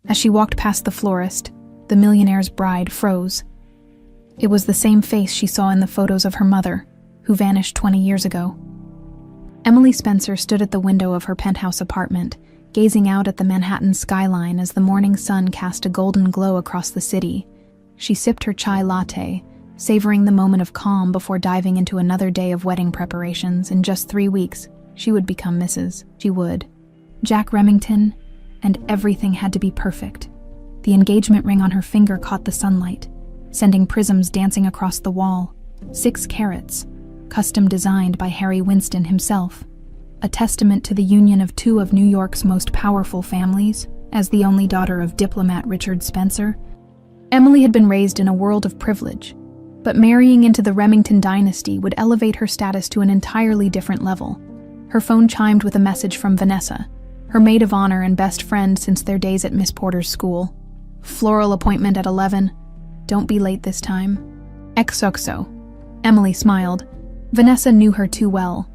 As she walked past the florist, the millionaire's bride froze. It was the same face she saw in the photos of her mother, who vanished 20 years ago. Emily Spencer stood at the window of her penthouse apartment, gazing out at the Manhattan skyline as the morning sun cast a golden glow across the city. She sipped her chai latte, savoring the moment of calm before diving into another day of wedding preparations. In just 3 weeks, she would become Mrs. She would. Jack Remington, and everything had to be perfect. The engagement ring on her finger caught the sunlight, sending prisms dancing across the wall. 6 carats, custom designed by Harry Winston himself. A testament to the union of 2 of New York's most powerful families. As the only daughter of diplomat Richard Spencer, Emily had been raised in a world of privilege, but marrying into the Remington dynasty would elevate her status to an entirely different level. Her phone chimed with a message from Vanessa, her maid of honor and best friend since their days at Miss Porter's school. Floral appointment at 11. Don't be late this time. XOXO. Emily smiled. Vanessa knew her too well,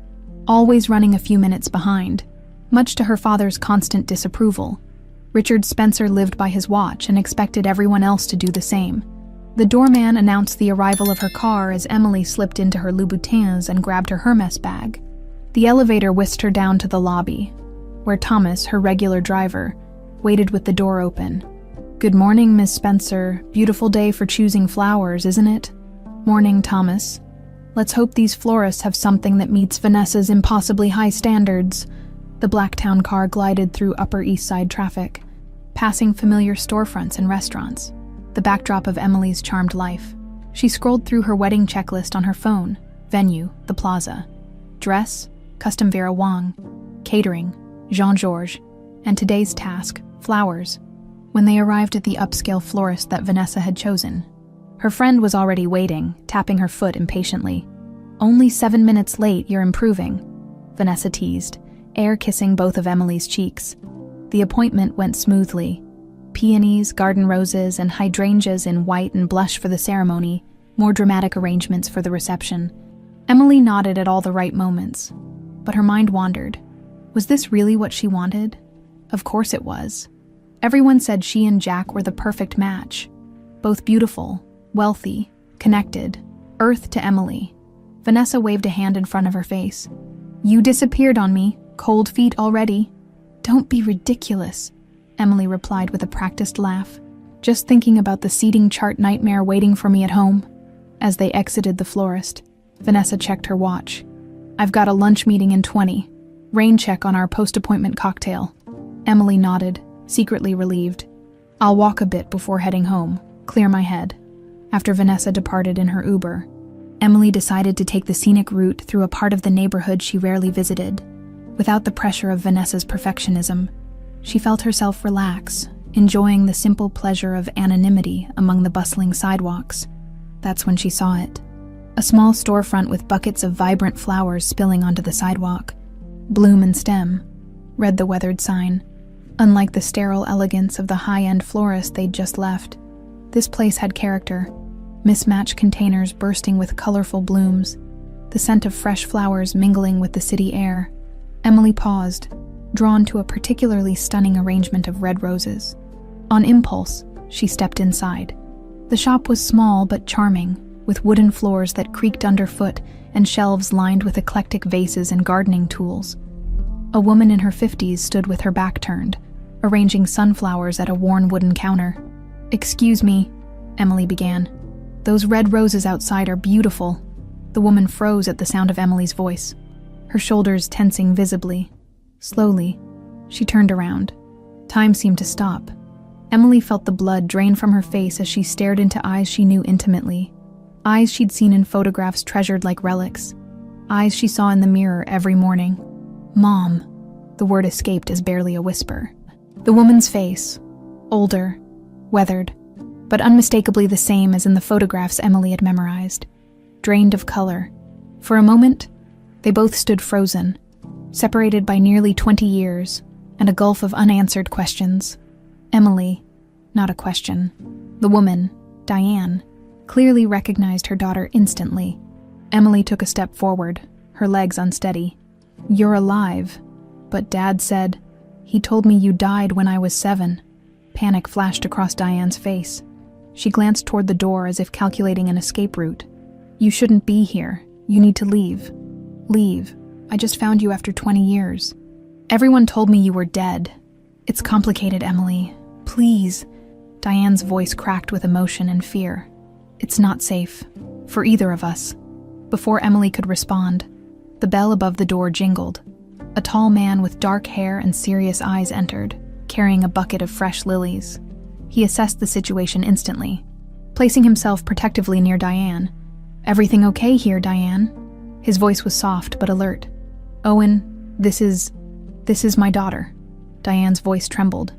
always running a few minutes behind, much to her father's constant disapproval. Richard Spencer lived by his watch and expected everyone else to do the same. The doorman announced the arrival of her car as Emily slipped into her Louboutins and grabbed her Hermes bag. The elevator whisked her down to the lobby, where Thomas, her regular driver, waited with the door open. "Good morning, Miss Spencer. Beautiful day for choosing flowers, isn't it?" "Morning, Thomas. Let's hope these florists have something that meets Vanessa's impossibly high standards." The Blacktown car glided through Upper East Side traffic, passing familiar storefronts and restaurants, the backdrop of Emily's charmed life. She scrolled through her wedding checklist on her phone. Venue, the plaza. Dress, custom Vera Wang. Catering, Jean-Georges. And today's task, flowers. When they arrived at the upscale florist that Vanessa had chosen, her friend was already waiting, tapping her foot impatiently. "Only 7 minutes late, you're improving," Vanessa teased, air-kissing both of Emily's cheeks. The appointment went smoothly. Peonies, garden roses, and hydrangeas in white and blush for the ceremony, more dramatic arrangements for the reception. Emily nodded at all the right moments, but her mind wandered. Was this really what she wanted? Of course it was. Everyone said she and Jack were the perfect match. Both beautiful, wealthy, connected. Earth to Emily. Vanessa waved a hand in front of her face. "You disappeared on me. Cold feet already." "Don't be ridiculous," Emily replied with a practiced laugh. "Just thinking about the seating chart nightmare waiting for me at home." As they exited the florist, Vanessa checked her watch. "I've got a lunch meeting in 20. Rain check on our post-appointment cocktail." Emily nodded, secretly relieved. "I'll walk a bit before heading home, clear my head." After Vanessa departed in her Uber, Emily decided to take the scenic route through a part of the neighborhood she rarely visited. Without the pressure of Vanessa's perfectionism, she felt herself relax, enjoying the simple pleasure of anonymity among the bustling sidewalks. That's when she saw it. A small storefront with buckets of vibrant flowers spilling onto the sidewalk. "Bloom and stem," read the weathered sign. Unlike the sterile elegance of the high-end florist they'd just left, this place had character. Mismatched containers bursting with colorful blooms, the scent of fresh flowers mingling with the city air. Emily paused, drawn to a particularly stunning arrangement of red roses. On impulse, she stepped inside. The shop was small but charming, with wooden floors that creaked underfoot and shelves lined with eclectic vases and gardening tools. A woman in her 50s stood with her back turned, arranging sunflowers at a worn wooden counter. "Excuse me," Emily began. "Those red roses outside are beautiful." The woman froze at the sound of Emily's voice, her shoulders tensing visibly. Slowly, she turned around. Time seemed to stop. Emily felt the blood drain from her face as she stared into eyes she knew intimately. Eyes she'd seen in photographs treasured like relics. Eyes she saw in the mirror every morning. "Mom," the word escaped as barely a whisper. The woman's face, older, weathered, but unmistakably the same as in the photographs Emily had memorized, drained of color. For a moment, they both stood frozen, separated by nearly 20 years and a gulf of unanswered questions. Emily, not a question. The woman, Diane, clearly recognized her daughter instantly. Emily took a step forward, her legs unsteady. "You're alive, but Dad said, he told me you died when I was 7. Panic flashed across Diane's face. She glanced toward the door as if calculating an escape route. "You shouldn't be here. You need to leave." "Leave? I just found you after 20 years. Everyone told me you were dead." "It's complicated, Emily. Please." Diane's voice cracked with emotion and fear. "It's not safe. For either of us." Before Emily could respond, the bell above the door jingled. A tall man with dark hair and serious eyes entered, carrying a bucket of fresh lilies. He assessed the situation instantly, placing himself protectively near Diane. "Everything okay here, Diane?" His voice was soft but alert. "Owen, this is my daughter." Diane's voice trembled.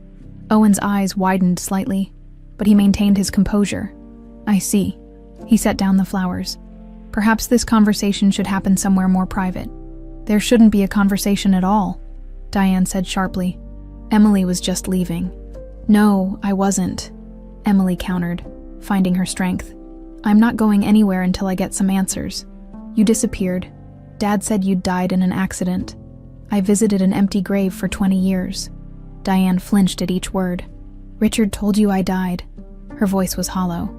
Owen's eyes widened slightly, but he maintained his composure. "I see." He set down the flowers. "Perhaps this conversation should happen somewhere more private." "There shouldn't be a conversation at all," Diane said sharply. "Emily was just leaving." "No, I wasn't," Emily countered, finding her strength. "I'm not going anywhere until I get some answers. You disappeared. Dad said you'd died in an accident. I visited an empty grave for 20 years. Diane flinched at each word. "Richard told you I died." Her voice was hollow.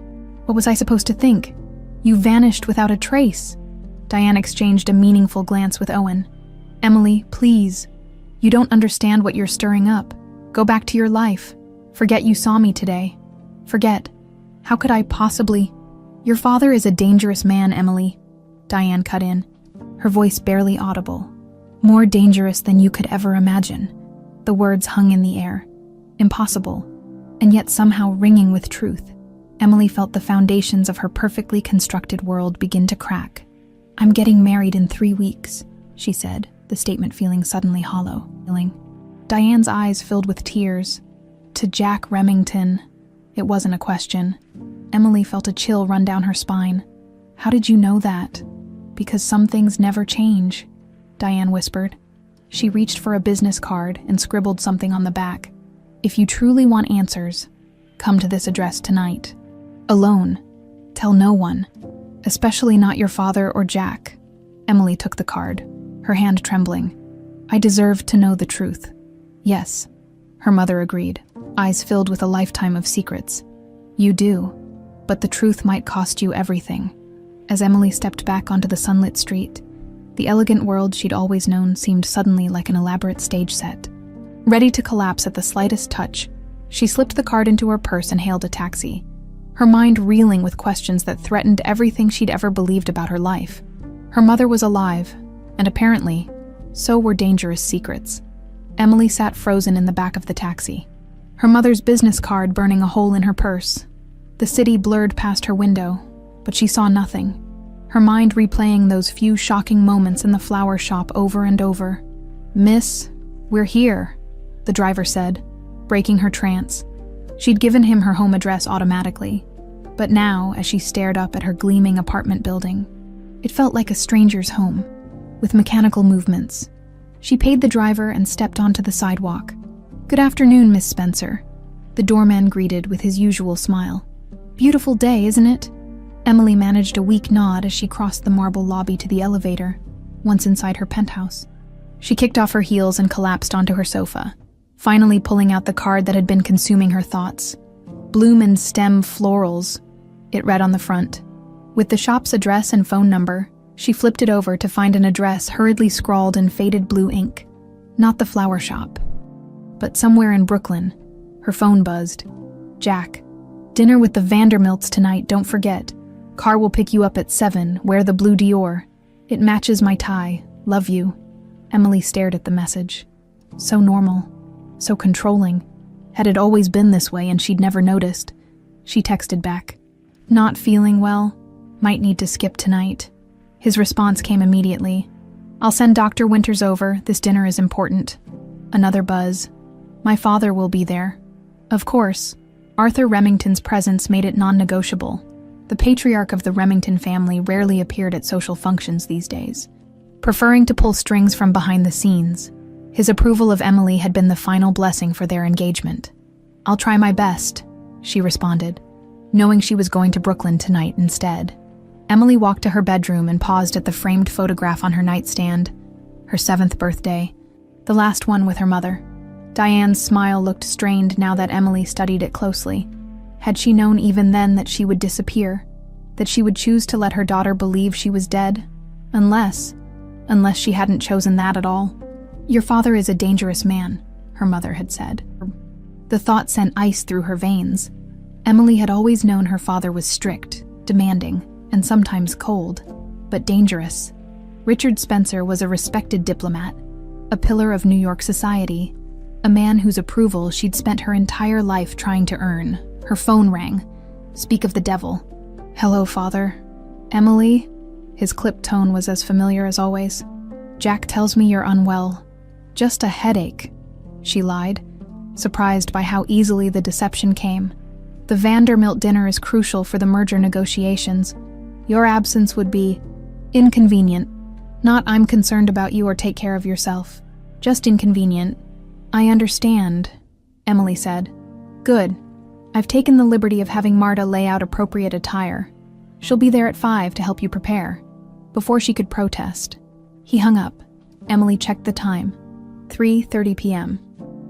"What was I supposed to think? You vanished without a trace." Diane exchanged a meaningful glance with Owen. "Emily, please. You don't understand what you're stirring up. Go back to your life. Forget you saw me today. Forget. How could I possibly—" "Your father is a dangerous man, Emily," Diane cut in, her voice barely audible. "More dangerous than you could ever imagine." The words hung in the air. Impossible, and yet somehow ringing with truth. Emily felt the foundations of her perfectly constructed world begin to crack. "I'm getting married in 3 weeks," she said, the statement feeling suddenly hollow. Diane's eyes filled with tears. "To Jack Remington." It wasn't a question. Emily felt a chill run down her spine. "How did you know that?" "Because some things never change," Diane whispered. She reached for a business card and scribbled something on the back. "If you truly want answers, come to this address tonight. Alone. Tell no one. Especially not your father or Jack." Emily took the card, her hand trembling. "I deserve to know the truth." "Yes," her mother agreed, eyes filled with a lifetime of secrets. "You do, but the truth might cost you everything." As Emily stepped back onto the sunlit street, the elegant world she'd always known seemed suddenly like an elaborate stage set. Ready to collapse at the slightest touch, she slipped the card into her purse and hailed a taxi, her mind reeling with questions that threatened everything she'd ever believed about her life. Her mother was alive, and apparently, so were dangerous secrets. Emily sat frozen in the back of the taxi, her mother's business card burning a hole in her purse. The city blurred past her window, but she saw nothing, her mind replaying those few shocking moments in the flower shop over and over. "Miss, we're here," the driver said, breaking her trance. She'd given him her home address automatically, but now, as she stared up at her gleaming apartment building, it felt like a stranger's home, with mechanical movements. She paid the driver and stepped onto the sidewalk. "Good afternoon, Miss Spencer," the doorman greeted with his usual smile. "Beautiful day, isn't it?" Emily managed a weak nod as she crossed the marble lobby to the elevator, once inside her penthouse. She kicked off her heels and collapsed onto her sofa, finally pulling out the card that had been consuming her thoughts. "Bloom and Stem Florals," it read on the front. With the shop's address and phone number, she flipped it over to find an address hurriedly scrawled in faded blue ink. Not the flower shop, but somewhere in Brooklyn. Her phone buzzed. "Jack, dinner with the Vanderbilts tonight, don't forget. Car will pick you up at 7, wear the blue Dior. It matches my tie, love you." Emily stared at the message. So normal, so controlling. Had it always been this way and she'd never noticed? She texted back. "Not feeling well, might need to skip tonight." His response came immediately. "I'll send Dr. Winters over, this dinner is important." Another buzz. "My father will be there." Of course, Arthur Remington's presence made it non-negotiable. The patriarch of the Remington family rarely appeared at social functions these days, preferring to pull strings from behind the scenes. His approval of Emily had been the final blessing for their engagement. "I'll try my best," she responded, knowing she was going to Brooklyn tonight instead. Emily walked to her bedroom and paused at the framed photograph on her nightstand. Her 7th birthday, the last one with her mother. Diane's smile looked strained now that Emily studied it closely. Had she known even then that she would disappear? That she would choose to let her daughter believe she was dead? Unless she hadn't chosen that at all. "Your father is a dangerous man," her mother had said. The thought sent ice through her veins. Emily had always known her father was strict, demanding, and sometimes cold, but dangerous. Richard Spencer was a respected diplomat, a pillar of New York society, a man whose approval she'd spent her entire life trying to earn. Her phone rang. Speak of the devil. "Hello, Father." "Emily?" His clipped tone was as familiar as always. "Jack tells me you're unwell." "Just a headache," she lied, surprised by how easily the deception came. "The Vanderbilt dinner is crucial for the merger negotiations. Your absence would be inconvenient. Not I'm concerned about you or take care of yourself. Just inconvenient." "I understand," Emily said. "Good. I've taken the liberty of having Marta lay out appropriate attire. She'll be there at 5 to help you prepare." Before she could protest, he hung up. Emily checked the time. 3:30 p.m.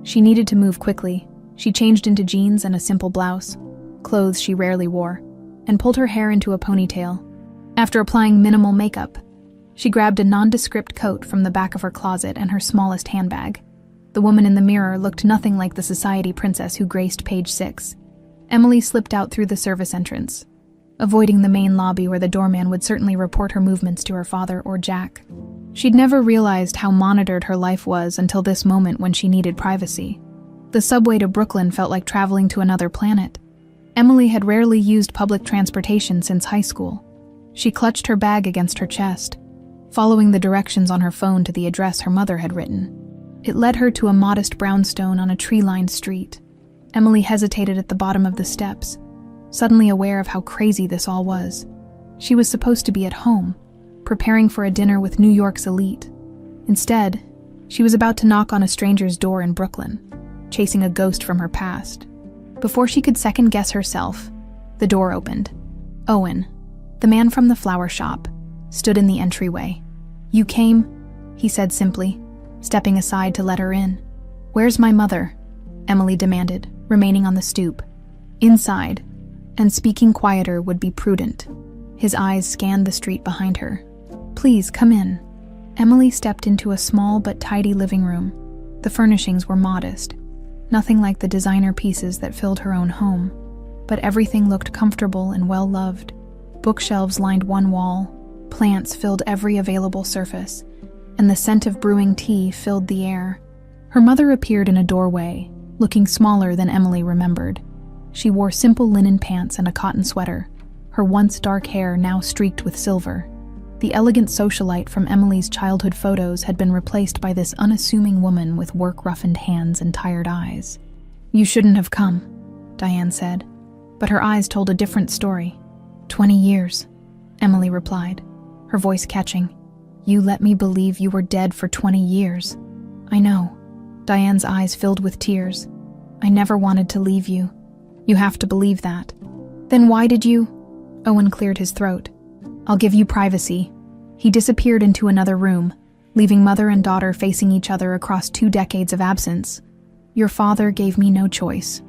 She needed to move quickly. She changed into jeans and a simple blouse, clothes she rarely wore, and pulled her hair into a ponytail. After applying minimal makeup, she grabbed a nondescript coat from the back of her closet and her smallest handbag. The woman in the mirror looked nothing like the society princess who graced page 6. Emily slipped out through the service entrance, avoiding the main lobby where the doorman would certainly report her movements to her father or Jack. She'd never realized how monitored her life was until this moment when she needed privacy. The subway to Brooklyn felt like traveling to another planet. Emily had rarely used public transportation since high school. She clutched her bag against her chest, following the directions on her phone to the address her mother had written. It led her to a modest brownstone on a tree-lined street. Emily hesitated at the bottom of the steps, suddenly aware of how crazy this all was. She was supposed to be at home, preparing for a dinner with New York's elite. Instead, she was about to knock on a stranger's door in Brooklyn, chasing a ghost from her past. Before she could second-guess herself, the door opened. Owen, the man from the flower shop, stood in the entryway. "You came?" he said simply, stepping aside to let her in. "Where's my mother?" Emily demanded, remaining on the stoop. "Inside," and speaking quieter would be prudent. His eyes scanned the street behind her. "Please, come in." Emily stepped into a small but tidy living room. The furnishings were modest, nothing like the designer pieces that filled her own home, but everything looked comfortable and well-loved. Bookshelves lined one wall, plants filled every available surface, and the scent of brewing tea filled the air. Her mother appeared in a doorway, looking smaller than Emily remembered. She wore simple linen pants and a cotton sweater, her once dark hair now streaked with silver. The elegant socialite from Emily's childhood photos had been replaced by this unassuming woman with work-roughened hands and tired eyes. "You shouldn't have come," Diane said, but her eyes told a different story. 20 years, Emily replied, her voice catching. "You let me believe you were dead for 20 years. "I know." Diane's eyes filled with tears. "I never wanted to leave you. You have to believe that." "Then why did you?" Owen cleared his throat. "I'll give you privacy." He disappeared into another room, leaving mother and daughter facing each other across 2 decades of absence. "Your father gave me no choice,"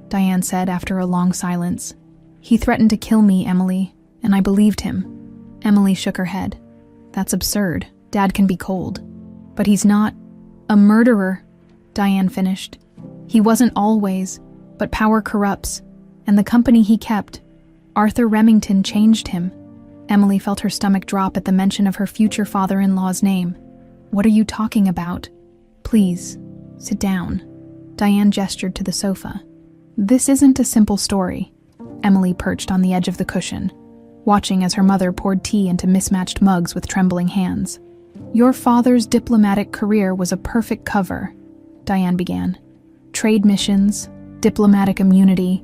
Diane said after a long silence. "He threatened to kill me, Emily, and I believed him." Emily shook her head. "That's absurd. Dad can be cold." "But he's not a murderer," Diane finished. "He wasn't always, but power corrupts, and the company he kept. Arthur Remington changed him." Emily felt her stomach drop at the mention of her future father-in-law's name. "What are you talking about?" "Please, sit down." Diane gestured to the sofa. "This isn't a simple story." Emily perched on the edge of the cushion, watching as her mother poured tea into mismatched mugs with trembling hands. "Your father's diplomatic career was a perfect cover," Diane began. "Trade missions, diplomatic immunity,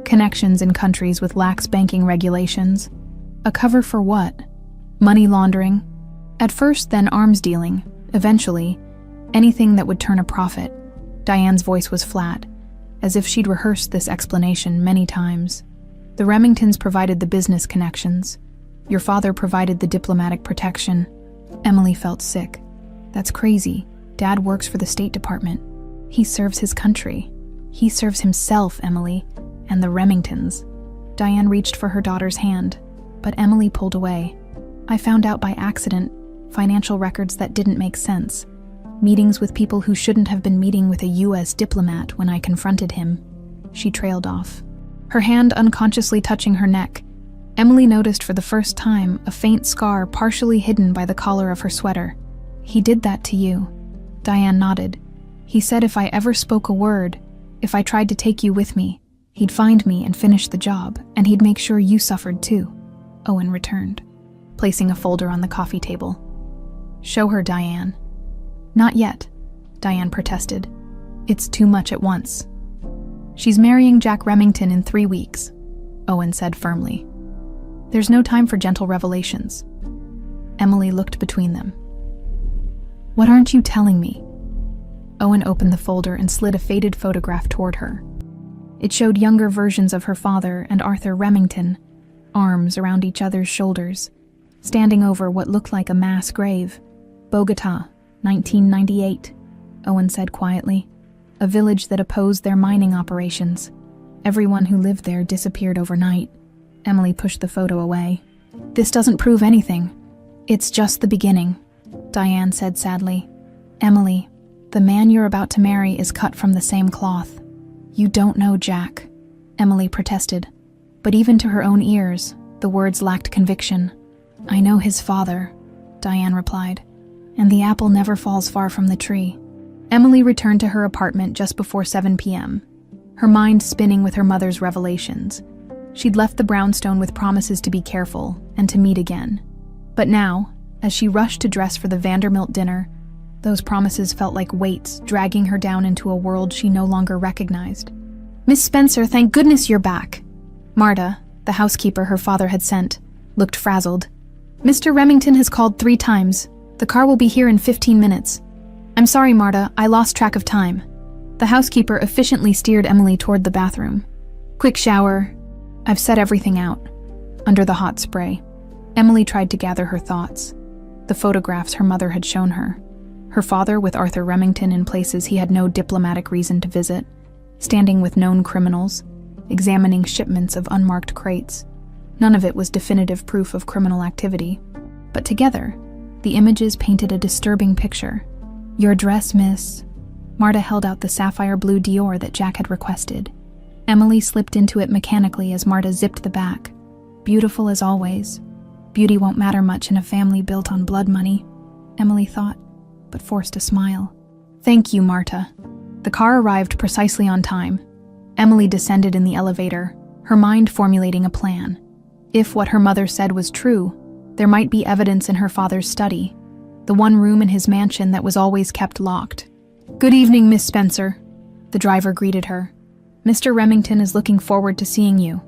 connections in countries with lax banking regulations. A cover for what? Money laundering? At first, then arms dealing. Eventually, anything that would turn a profit." Diane's voice was flat, as if she'd rehearsed this explanation many times. "The Remingtons provided the business connections. Your father provided the diplomatic protection." Emily felt sick. "That's crazy. Dad works for the State Department." He serves his country. He serves himself, Emily, and the Remingtons. Diane reached for her daughter's hand, but Emily pulled away. I found out by accident financial records that didn't make sense. Meetings with people who shouldn't have been meeting with a U.S. diplomat when I confronted him. She trailed off, her hand unconsciously touching her neck. Emily noticed for the first time a faint scar partially hidden by the collar of her sweater. He did that to you. Diane nodded. He said if I ever spoke a word, if I tried to take you with me, he'd find me and finish the job, and he'd make sure you suffered too. Owen returned, placing a folder on the coffee table. Show her, Diane. Not yet, Diane protested. It's too much at once. She's marrying Jack Remington in 3 weeks, Owen said firmly. There's no time for gentle revelations. Emily looked between them. What aren't you telling me? Owen opened the folder and slid a faded photograph toward her. It showed younger versions of her father and Arthur Remington, arms around each other's shoulders, standing over what looked like a mass grave. Bogota, 1998, Owen said quietly. A village that opposed their mining operations. Everyone who lived there disappeared overnight. Emily pushed the photo away. This doesn't prove anything. It's just the beginning, Diane said sadly. Emily, the man you're about to marry is cut from the same cloth. You don't know Jack, Emily protested. But even to her own ears, the words lacked conviction. I know his father, Diane replied, and the apple never falls far from the tree. Emily returned to her apartment just before 7 p.m., her mind spinning with her mother's revelations. She'd left the brownstone with promises to be careful and to meet again. But now, as she rushed to dress for the Vanderbilt dinner, those promises felt like weights dragging her down into a world she no longer recognized. Miss Spencer, thank goodness you're back. Marta, the housekeeper her father had sent, looked frazzled. Mr. Remington has called 3 times. The car will be here in 15 minutes. I'm sorry, Marta, I lost track of time. The housekeeper efficiently steered Emily toward the bathroom. Quick shower. I've set everything out. Under the hot spray, Emily tried to gather her thoughts. The photographs her mother had shown her. Her father with Arthur Remington in places he had no diplomatic reason to visit, standing with known criminals, examining shipments of unmarked crates. None of it was definitive proof of criminal activity. But together, the images painted a disturbing picture. Your dress, miss. Marta held out the sapphire blue Dior that Jack had requested. Emily slipped into it mechanically as Marta zipped the back. Beautiful as always. Beauty won't matter much in a family built on blood money, Emily thought, but forced a smile. Thank you, Marta. The car arrived precisely on time. Emily descended in the elevator, her mind formulating a plan. If what her mother said was true, there might be evidence in her father's study, the one room in his mansion that was always kept locked. Good evening, Miss Spencer. The driver greeted her. Mr. Remington is looking forward to seeing you.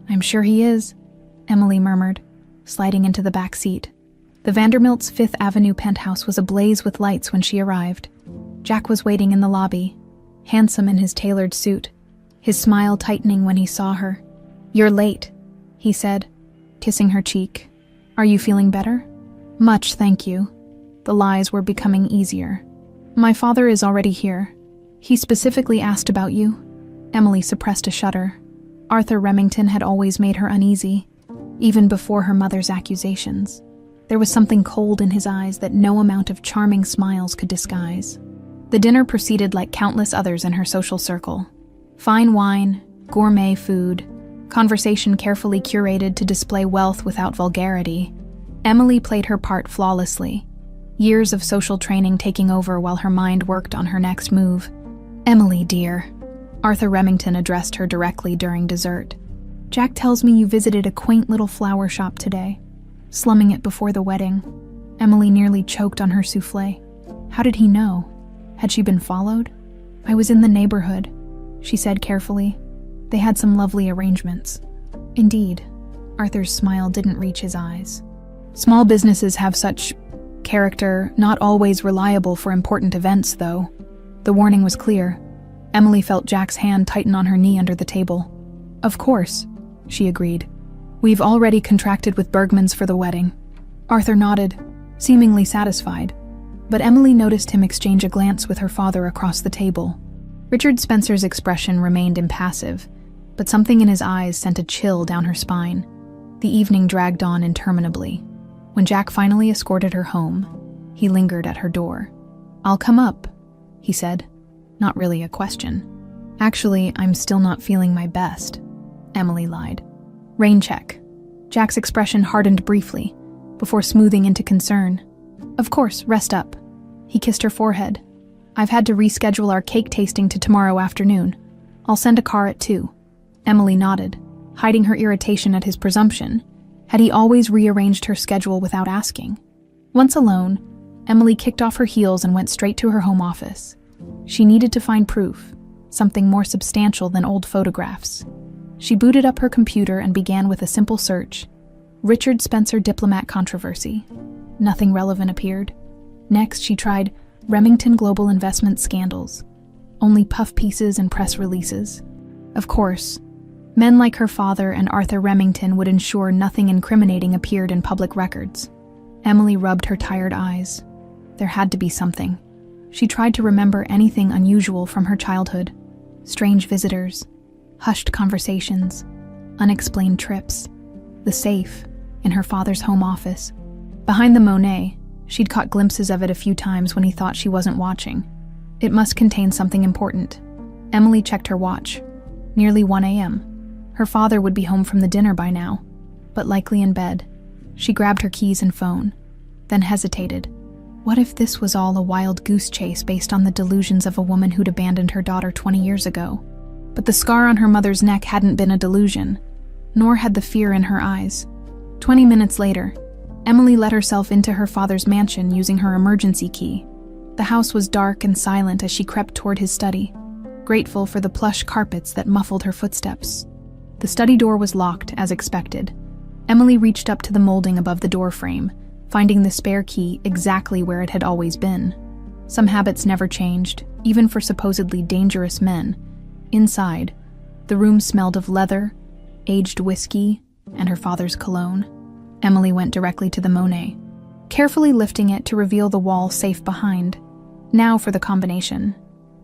I'm sure he is, Emily murmured, sliding into the back seat. The Vanderbilt's 5th Avenue penthouse was ablaze with lights when she arrived. Jack was waiting in the lobby, handsome in his tailored suit, his smile tightening when he saw her. You're late, he said, kissing her cheek. Are you feeling better? Much, thank you. The lies were becoming easier. My father is already here. He specifically asked about you. Emily suppressed a shudder. Arthur Remington had always made her uneasy, even before her mother's accusations. There was something cold in his eyes that no amount of charming smiles could disguise. The dinner proceeded like countless others in her social circle. Fine wine, gourmet food, conversation carefully curated to display wealth without vulgarity. Emily played her part flawlessly, years of social training taking over while her mind worked on her next move. Emily, dear, Arthur Remington addressed her directly during dessert. Jack tells me you visited a quaint little flower shop today, slumming it before the wedding. Emily nearly choked on her souffle. How did he know? Had she been followed? I was in the neighborhood, she said carefully. They had some lovely arrangements. Indeed, Arthur's smile didn't reach his eyes. Small businesses have such character, not always reliable for important events, though. The warning was clear. Emily felt Jack's hand tighten on her knee under the table. Of course, she agreed. We've already contracted with Bergman's for the wedding. Arthur nodded, seemingly satisfied, but Emily noticed him exchange a glance with her father across the table. Richard Spencer's expression remained impassive, but something in his eyes sent a chill down her spine. The evening dragged on interminably. When Jack finally escorted her home, he lingered at her door. "I'll come up," he said. Not really a question. "Actually, I'm still not feeling my best," Emily lied. "Rain check." Jack's expression hardened briefly, before smoothing into concern. "Of course, rest up." He kissed her forehead. "I've had to reschedule our cake tasting to tomorrow afternoon. I'll send a car at 2. Emily nodded, hiding her irritation at his presumption. Had he always rearranged her schedule without asking? Once alone, Emily kicked off her heels and went straight to her home office. She needed to find proof, something more substantial than old photographs. She booted up her computer and began with a simple search. Richard Spencer diplomat controversy. Nothing relevant appeared. Next, she tried Remington Global Investment scandals. Only puff pieces and press releases. Of course, men like her father and Arthur Remington would ensure nothing incriminating appeared in public records. Emily rubbed her tired eyes. There had to be something. She tried to remember anything unusual from her childhood. Strange visitors, hushed conversations, unexplained trips, the safe in her father's home office. Behind the Monet, she'd caught glimpses of it a few times when he thought she wasn't watching. It must contain something important. Emily checked her watch. Nearly 1 a.m. Her father would be home from the dinner by now, but likely in bed. She grabbed her keys and phone, then hesitated. What if this was all a wild goose chase based on the delusions of a woman who'd abandoned her daughter 20 years ago? But the scar on her mother's neck hadn't been a delusion, nor had the fear in her eyes. 20 minutes later, Emily let herself into her father's mansion using her emergency key. The house was dark and silent as she crept toward his study, grateful for the plush carpets that muffled her footsteps. The study door was locked, as expected. Emily reached up to the molding above the door frame, finding the spare key exactly where it had always been. Some habits never changed, even for supposedly dangerous men. Inside, the room smelled of leather, aged whiskey, and her father's cologne. Emily went directly to the Monet, carefully lifting it to reveal the wall safe behind. Now for the combination.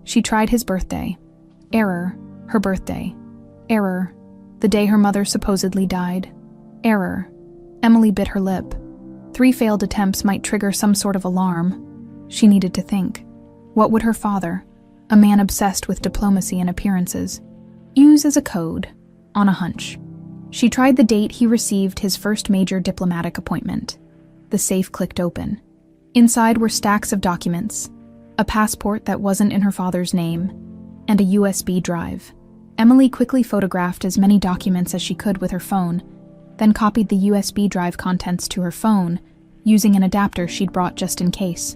She tried his birthday. Error, her birthday. Error, the day her mother supposedly died. Error. Emily bit her lip. 3 failed attempts might trigger some sort of alarm. She needed to think. What would her father, a man obsessed with diplomacy and appearances, use as a code, on a hunch? She tried the date he received his first major diplomatic appointment. The safe clicked open. Inside were stacks of documents, a passport that wasn't in her father's name, and a USB drive. Emily quickly photographed as many documents as she could with her phone, then copied the USB drive contents to her phone, using an adapter she'd brought just in case.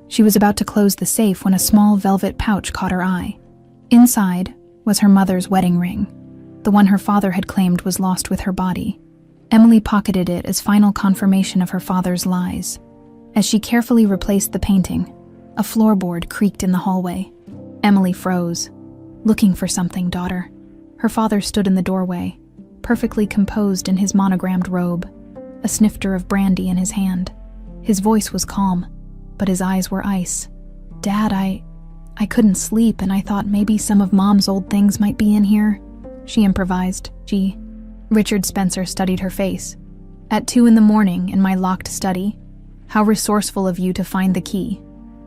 She was about to close the safe when a small velvet pouch caught her eye. Inside was her mother's wedding ring, the one her father had claimed was lost with her body. Emily pocketed it as final confirmation of her father's lies. As she carefully replaced the painting, a floorboard creaked in the hallway. Emily froze. "Looking for something, daughter." Her father stood in the doorway, perfectly composed in his monogrammed robe, a snifter of brandy in his hand. His voice was calm, but his eyes were ice. "Dad, I couldn't sleep and I thought maybe some of Mom's old things might be in here," she improvised. "Gee." Richard Spencer studied her face. "At 2 a.m. in my locked study? How resourceful of you to find the key."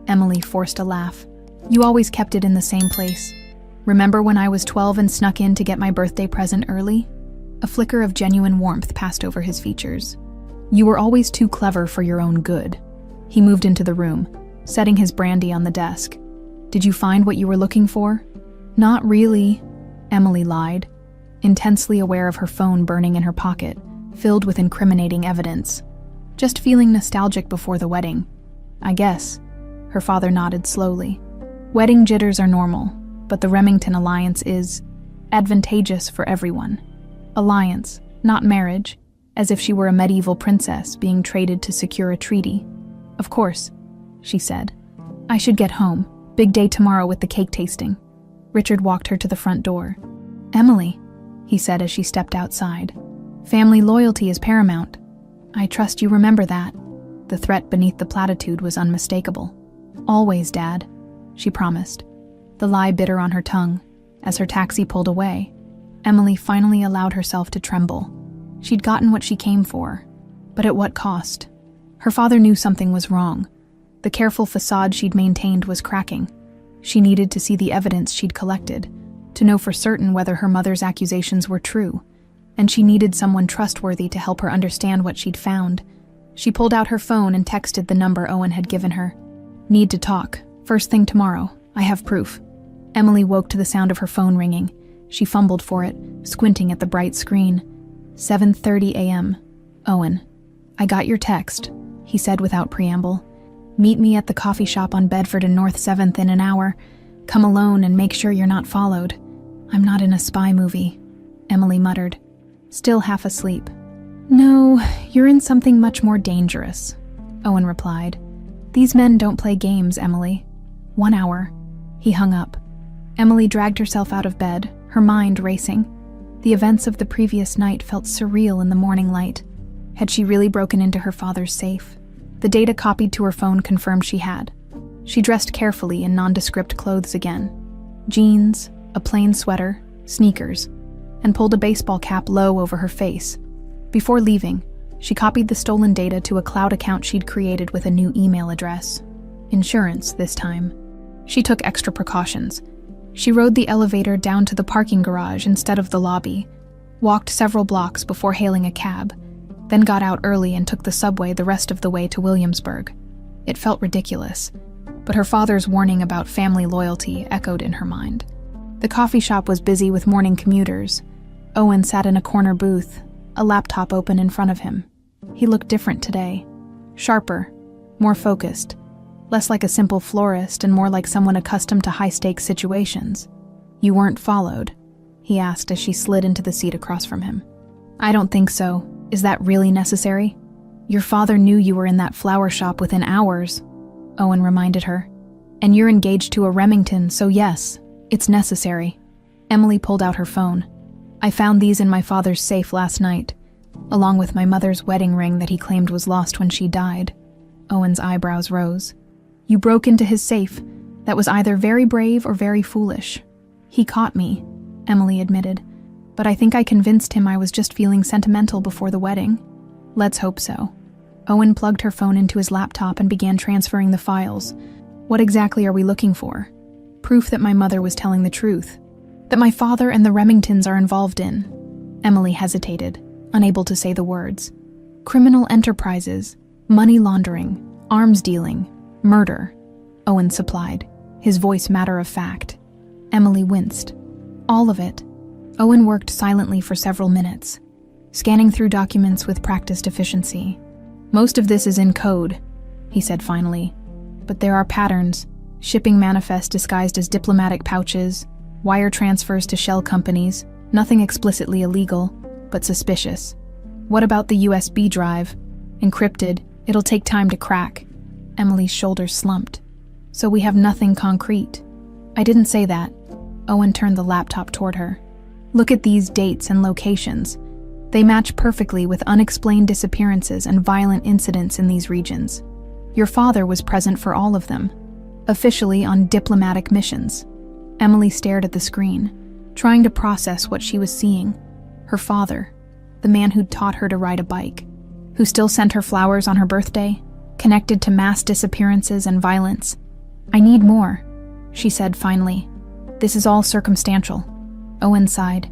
Emily forced a laugh. "You always kept it in the same place. Remember when I was 12 and snuck in to get my birthday present early?" A flicker of genuine warmth passed over his features. "You were always too clever for your own good." He moved into the room, setting his brandy on the desk. "Did you find what you were looking for?" "Not really," Emily lied, intensely aware of her phone burning in her pocket, filled with incriminating evidence. "Just feeling nostalgic before the wedding, I guess." Her father nodded slowly. "Wedding jitters are normal, but the Remington alliance is advantageous for everyone. Alliance, not marriage, as if she were a medieval princess being traded to secure a treaty." "Of course," she said. "I should get home. Big day tomorrow with the cake tasting." Richard walked her to the front door. "Emily," he said as she stepped outside, "family loyalty is paramount. I trust you remember that." The threat beneath the platitude was unmistakable. "Always, Dad," she promised. The lie bit her on her tongue. As her taxi pulled away, Emily finally allowed herself to tremble. She'd gotten what she came for, but at what cost? Her father knew something was wrong. The careful facade she'd maintained was cracking. She needed to see the evidence she'd collected, to know for certain whether her mother's accusations were true, and she needed someone trustworthy to help her understand what she'd found. She pulled out her phone and texted the number Owen had given her. "Need to talk. First thing tomorrow. I have proof." Emily woke to the sound of her phone ringing. She fumbled for it, squinting at the bright screen. 7:30 a.m. "Owen, I got your text," he said without preamble. "Meet me at the coffee shop on Bedford and North 7th in an hour. Come alone and make sure you're not followed." "I'm not in a spy movie," Emily muttered, still half asleep. "No, you're in something much more dangerous," Owen replied. "These men don't play games, Emily." 1 hour. He hung up. Emily dragged herself out of bed, her mind racing. The events of the previous night felt surreal in the morning light. Had she really broken into her father's safe? The data copied to her phone confirmed she had. She dressed carefully in nondescript clothes again. Jeans, a plain sweater, sneakers, and pulled a baseball cap low over her face. Before leaving, she copied the stolen data to a cloud account she'd created with a new email address. Insurance, this time. She took extra precautions. She rode the elevator down to the parking garage instead of the lobby, walked several blocks before hailing a cab, then got out early and took the subway the rest of the way to Williamsburg. It felt ridiculous, but her father's warning about family loyalty echoed in her mind. The coffee shop was busy with morning commuters. Owen sat in a corner booth, a laptop open in front of him. He looked different today. Sharper, more focused, less like a simple florist and more like someone accustomed to high-stakes situations. "You weren't followed?" he asked as she slid into the seat across from him. "I don't think so. Is that really necessary?" "Your father knew you were in that flower shop within hours," Owen reminded her. "And you're engaged to a Remington, so yes, it's necessary." Emily pulled out her phone. "I found these in my father's safe last night, along with my mother's wedding ring that he claimed was lost when she died." Owen's eyebrows rose. "You broke into his safe. That was either very brave or very foolish." "He caught me," Emily admitted, "but I think I convinced him I was just feeling sentimental before the wedding." "Let's hope so." Owen plugged her phone into his laptop and began transferring the files. "What exactly are we looking for?" "Proof that my mother was telling the truth. That my father and the Remingtons are involved in." Emily hesitated, unable to say the words. "Criminal enterprises, money laundering, arms dealing, murder," Owen supplied, his voice matter-of-fact. Emily winced. "All of it." Owen worked silently for several minutes, scanning through documents with practiced efficiency. "Most of this is in code," he said finally. "But there are patterns, shipping manifests disguised as diplomatic pouches, wire transfers to shell companies, nothing explicitly illegal, but suspicious. What about the USB drive? Encrypted, it'll take time to crack." Emily's shoulders slumped. "So we have nothing concrete." "I didn't say that." Owen turned the laptop toward her. "Look at these dates and locations. They match perfectly with unexplained disappearances and violent incidents in these regions. Your father was present for all of them, officially on diplomatic missions." Emily stared at the screen, trying to process what she was seeing. Her father, the man who'd taught her to ride a bike, who still sent her flowers on her birthday, connected to mass disappearances and violence. "I need more," she said finally. "This is all circumstantial." Owen sighed.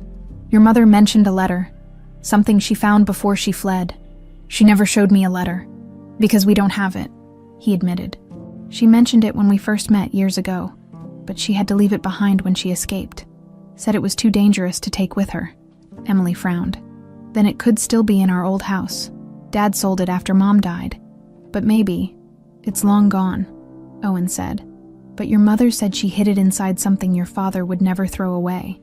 "Your mother mentioned a letter, something she found before she fled. She never showed me a letter, because we don't have it," he admitted. "She mentioned it when we first met years ago, but she had to leave it behind when she escaped. Said it was too dangerous to take with her." Emily frowned. "Then it could still be in our old house. Dad sold it after Mom died. But maybe it's long gone," Owen said. "But your mother said she hid it inside something your father would never throw away."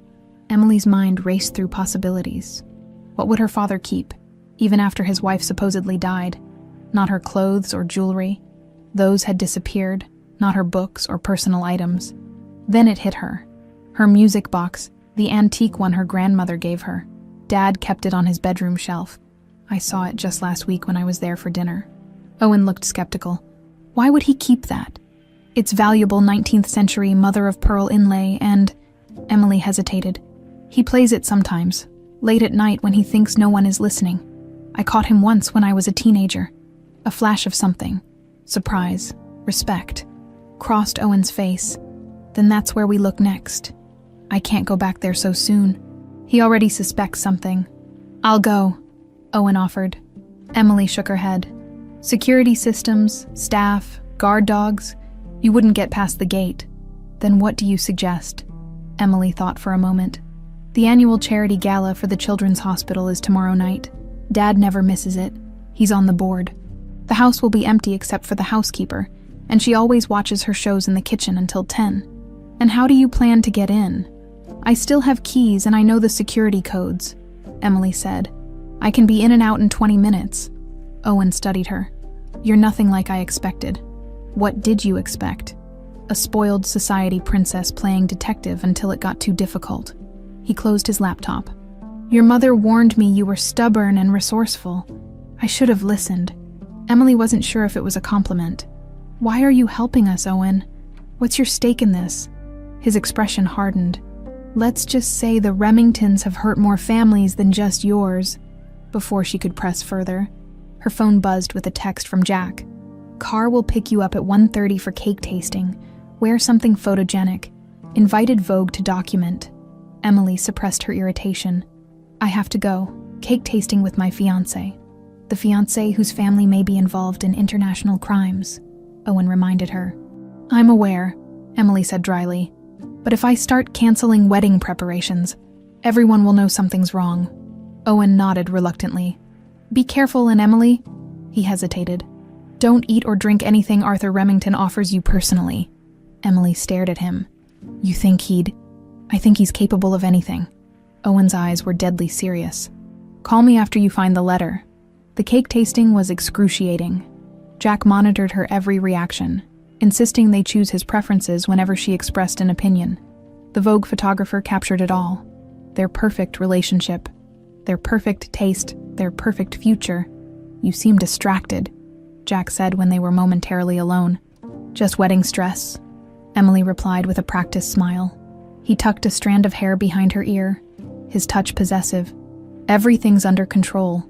Emily's mind raced through possibilities. What would her father keep, even after his wife supposedly died? Not her clothes or jewelry. Those had disappeared, not her books or personal items. Then it hit her. Her music box, the antique one her grandmother gave her. Dad kept it on his bedroom shelf. I saw it just last week when I was there for dinner. Owen looked skeptical. Why would he keep that? It's valuable 19th century mother-of-pearl inlay and... Emily hesitated. He plays it sometimes, late at night when he thinks no one is listening. I caught him once when I was a teenager. A flash of something. Surprise. Respect. Crossed Owen's face. Then that's where we look next. I can't go back there so soon. He already suspects something. I'll go, Owen offered. Emily shook her head. Security systems, staff, guard dogs. You wouldn't get past the gate. Then what do you suggest? Emily thought for a moment. The annual charity gala for the Children's Hospital is tomorrow night. Dad never misses it. He's on the board. The house will be empty except for the housekeeper, and she always watches her shows in the kitchen until 10. And how do you plan to get in? I still have keys and I know the security codes, Emily said. I can be in and out in 20 minutes. Owen studied her. You're nothing like I expected. What did you expect? A spoiled society princess playing detective until it got too difficult. He closed his laptop. Your mother warned me you were stubborn and resourceful. I should have listened. Emily wasn't sure if it was a compliment. Why are you helping us, Owen? What's your stake in this? His expression hardened. Let's just say the Remingtons have hurt more families than just yours. Before she could press further, her phone buzzed with a text from Jack. Car will pick you up at 1:30 for cake tasting. Wear something photogenic. Invited Vogue to document. Emily suppressed her irritation. I have to go. Cake tasting with my fiancé. The fiancé whose family may be involved in international crimes, Owen reminded her. I'm aware, Emily said dryly. But if I start canceling wedding preparations, everyone will know something's wrong. Owen nodded reluctantly. Be careful, and Emily? He hesitated. Don't eat or drink anything Arthur Remington offers you personally. Emily stared at him. You think I think he's capable of anything. Owen's eyes were deadly serious. Call me after you find the letter. The cake tasting was excruciating. Jack monitored her every reaction, insisting they choose his preferences whenever she expressed an opinion. The Vogue photographer captured it all. Their perfect relationship. Their perfect taste. Their perfect future. You seem distracted, Jack said when they were momentarily alone. Just wedding stress, Emily replied with a practiced smile. He tucked a strand of hair behind her ear, his touch possessive. Everything's under control.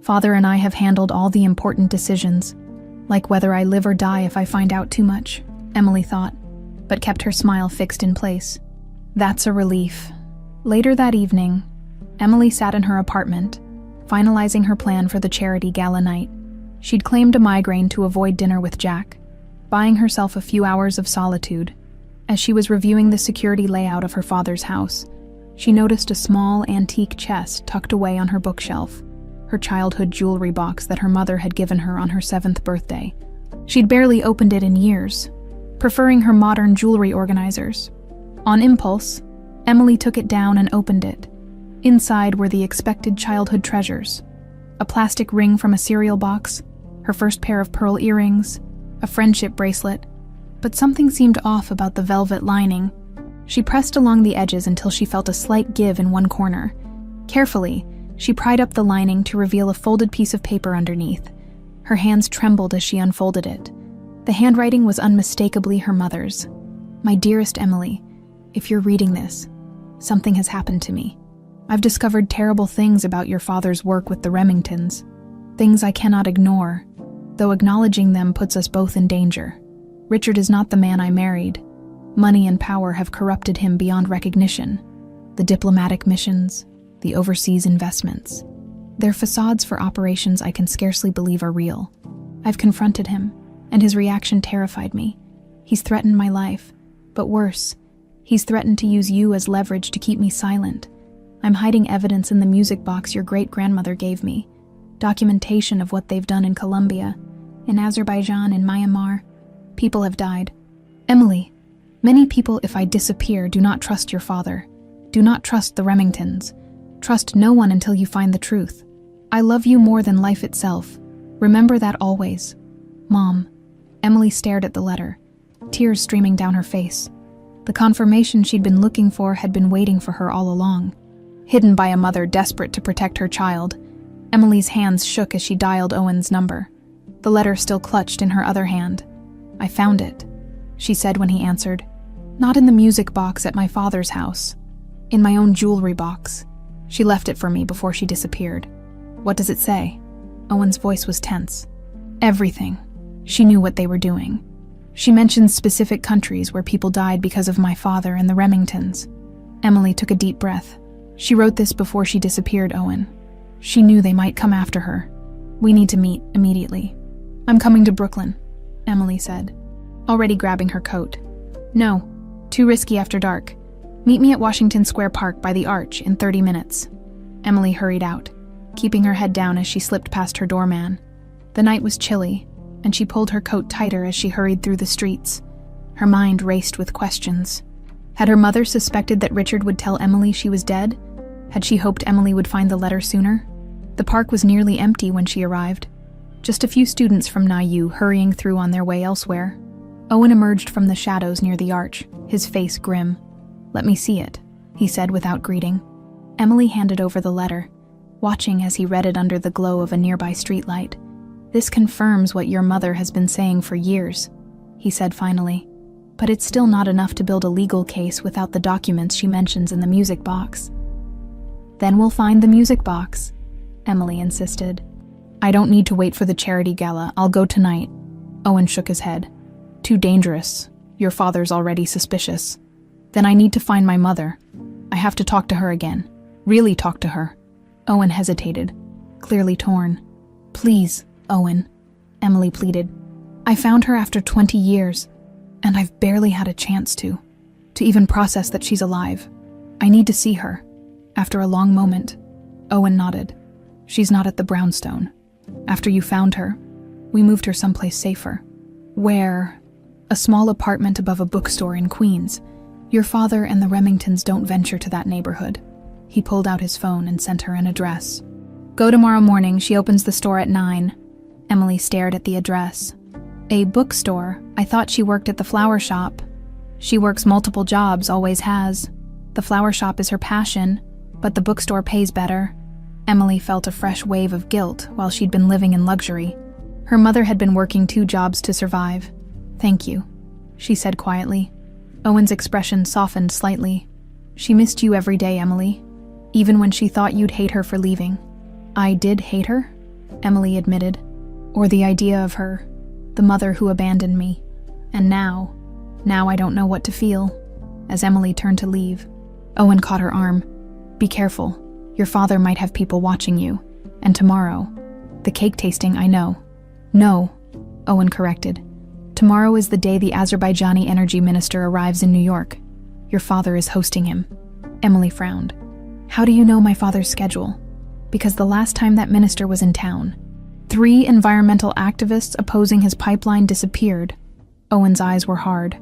Father and I have handled all the important decisions, like whether I live or die if I find out too much, Emily thought, but kept her smile fixed in place. That's a relief. Later that evening, Emily sat in her apartment, finalizing her plan for the charity gala night. She'd claimed a migraine to avoid dinner with Jack, buying herself a few hours of solitude. As she was reviewing the security layout of her father's house, she noticed a small antique chest tucked away on her bookshelf, her childhood jewelry box that her mother had given her on her 7th birthday. She'd barely opened it in years, preferring her modern jewelry organizers. On impulse, Emily took it down and opened it. Inside were the expected childhood treasures: a plastic ring from a cereal box, her first pair of pearl earrings, a friendship bracelet, but something seemed off about the velvet lining. She pressed along the edges until she felt a slight give in one corner. Carefully, she pried up the lining to reveal a folded piece of paper underneath. Her hands trembled as she unfolded it. The handwriting was unmistakably her mother's. My dearest Emily, if you're reading this, something has happened to me. I've discovered terrible things about your father's work with the Remingtons, things I cannot ignore, though acknowledging them puts us both in danger. Richard is not the man I married. Money and power have corrupted him beyond recognition. The diplomatic missions, the overseas investments. They're facades for operations I can scarcely believe are real. I've confronted him, and his reaction terrified me. He's threatened my life, but worse, he's threatened to use you as leverage to keep me silent. I'm hiding evidence in the music box your great-grandmother gave me, documentation of what they've done in Colombia, in Azerbaijan, in Myanmar. People have died. Emily, many people, if I disappear, do not trust your father. Do not trust the Remingtons. Trust no one until you find the truth. I love you more than life itself. Remember that always. Mom. Emily stared at the letter, tears streaming down her face. The confirmation she'd been looking for had been waiting for her all along. Hidden by a mother desperate to protect her child, Emily's hands shook as she dialed Owen's number. The letter still clutched in her other hand. I found it. she said when he answered. "Not in the music box at my father's house. In my own jewelry box. She left it for me before she disappeared." "What does it say?" Owen's voice was tense. "Everything. She knew what they were doing. She mentioned specific countries where people died because of my father and the Remingtons." Emily took a deep breath. "She wrote this before she disappeared, Owen. She knew they might come after her. We need to meet immediately." "I'm coming to Brooklyn," Emily said, already grabbing her coat. "No, too risky after dark. Meet me at Washington Square Park by the Arch in 30 minutes. Emily hurried out, keeping her head down as she slipped past her doorman. The night was chilly, and she pulled her coat tighter as she hurried through the streets. Her mind raced with questions. Had her mother suspected that Richard would tell Emily she was dead? Had she hoped Emily would find the letter sooner? The park was nearly empty when she arrived. Just a few students from NYU hurrying through on their way elsewhere. Owen emerged from the shadows near the arch, his face grim. "Let me see it," he said without greeting. Emily handed over the letter, watching as he read it under the glow of a nearby streetlight. "This confirms what your mother has been saying for years," he said finally. "But it's still not enough to build a legal case without the documents she mentions in the music box." "Then we'll find the music box," Emily insisted. "I don't need to wait for the charity gala. I'll go tonight." Owen shook his head. "Too dangerous. Your father's already suspicious." "Then I need to find my mother. I have to talk to her again. Really talk to her." Owen hesitated, clearly torn. "Please, Owen," Emily pleaded. "I found her after 20 years, and I've barely had a chance to even process that she's alive. I need to see her." After a long moment, Owen nodded. "She's not at the brownstone. After you found her, we moved her someplace safer." "Where?" "A small apartment above a bookstore in Queens. Your father and the Remingtons don't venture to that neighborhood." He pulled out his phone and sent her an address. "Go tomorrow morning. She opens the store at 9. Emily stared at the address. "A bookstore? I thought she worked at the flower shop." "She works multiple jobs, always has. The flower shop is her passion, but the bookstore pays better." Emily felt a fresh wave of guilt while she'd been living in luxury. Her mother had been working 2 jobs to survive. "Thank you," she said quietly. Owen's expression softened slightly. "She missed you every day, Emily, even when she thought you'd hate her for leaving." "I did hate her," Emily admitted. "Or the idea of her, the mother who abandoned me. And now I don't know what to feel." As Emily turned to leave, Owen caught her arm. "Be careful. Your father might have people watching you. And tomorrow, the cake tasting, I know." "No," Owen corrected. "Tomorrow is the day the Azerbaijani energy minister arrives in New York. Your father is hosting him." Emily frowned. "How do you know my father's schedule?" "Because the last time that minister was in town, 3 environmental activists opposing his pipeline disappeared." Owen's eyes were hard.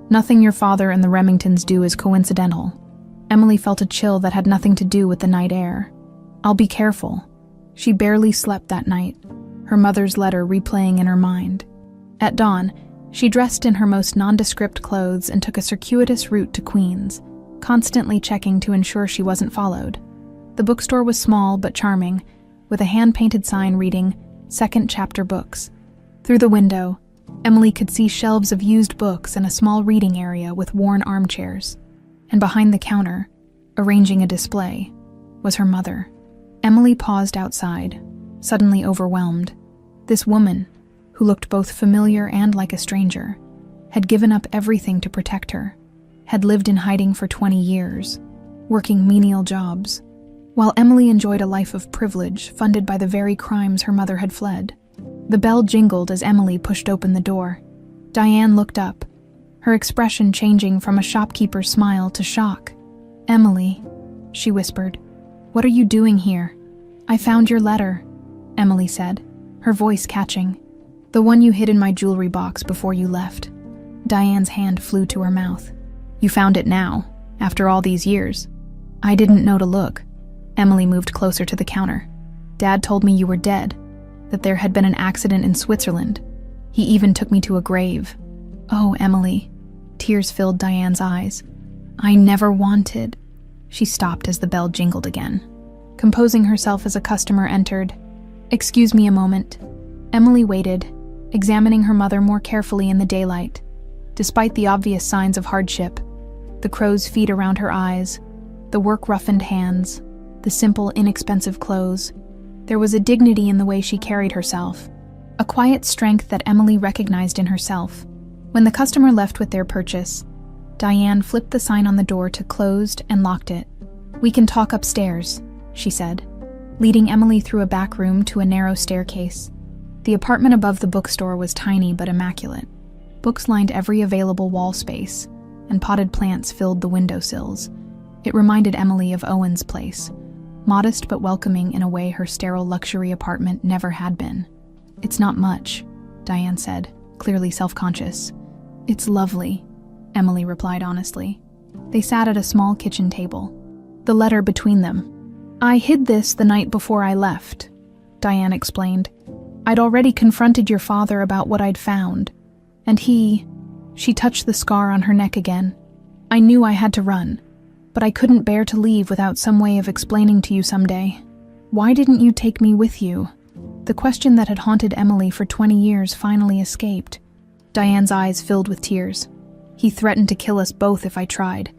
"Nothing your father and the Remingtons do is coincidental." Emily felt a chill that had nothing to do with the night air. "I'll be careful." She barely slept that night, her mother's letter replaying in her mind. At dawn, she dressed in her most nondescript clothes and took a circuitous route to Queens, constantly checking to ensure she wasn't followed. The bookstore was small but charming, with a hand-painted sign reading, "Second Chapter Books." Through the window, Emily could see shelves of used books and a small reading area with worn armchairs. And behind the counter, arranging a display, was her mother. Emily paused outside, suddenly overwhelmed. This woman, who looked both familiar and like a stranger, had given up everything to protect her, had lived in hiding for 20 years, working menial jobs, while Emily enjoyed a life of privilege funded by the very crimes her mother had fled. The bell jingled as Emily pushed open the door. Diane looked up, her expression changing from a shopkeeper's smile to shock. "Emily," she whispered, "what are you doing here?" "I found your letter," Emily said, her voice catching. "The one you hid in my jewelry box before you left." Diane's hand flew to her mouth. "You found it now, after all these years." "I didn't know to look." Emily moved closer to the counter. "Dad told me you were dead, that there had been an accident in Switzerland. He even took me to a grave." "Oh, Emily." Tears filled Diane's eyes. "I never wanted." She stopped as the bell jingled again. Composing herself as a customer entered. "Excuse me a moment." Emily waited, examining her mother more carefully in the daylight. despite the obvious signs of hardship. The crow's feet around her eyes, the work-roughened hands, the simple, inexpensive clothes. There was a dignity in the way she carried herself, a quiet strength that Emily recognized in herself. When the customer left with their purchase, Diane flipped the sign on the door to closed and locked it. "We can talk upstairs," she said, leading Emily through a back room to a narrow staircase. The apartment above the bookstore was tiny but immaculate. Books lined every available wall space, and potted plants filled the windowsills. It reminded Emily of Owen's place, modest but welcoming in a way her sterile luxury apartment never had been. "It's not much," Diane said, clearly self-conscious. "It's lovely," Emily replied honestly. They sat at a small kitchen table, the letter between them. "I hid this the night before I left," Diane explained. "I'd already confronted your father about what I'd found, and she touched the scar on her neck again. I knew I had to run, but I couldn't bear to leave without some way of explaining to you someday. Why didn't you take me with you?" The question that had haunted Emily for 20 years finally escaped. Diane's eyes filled with tears. "He threatened to kill us both if I tried.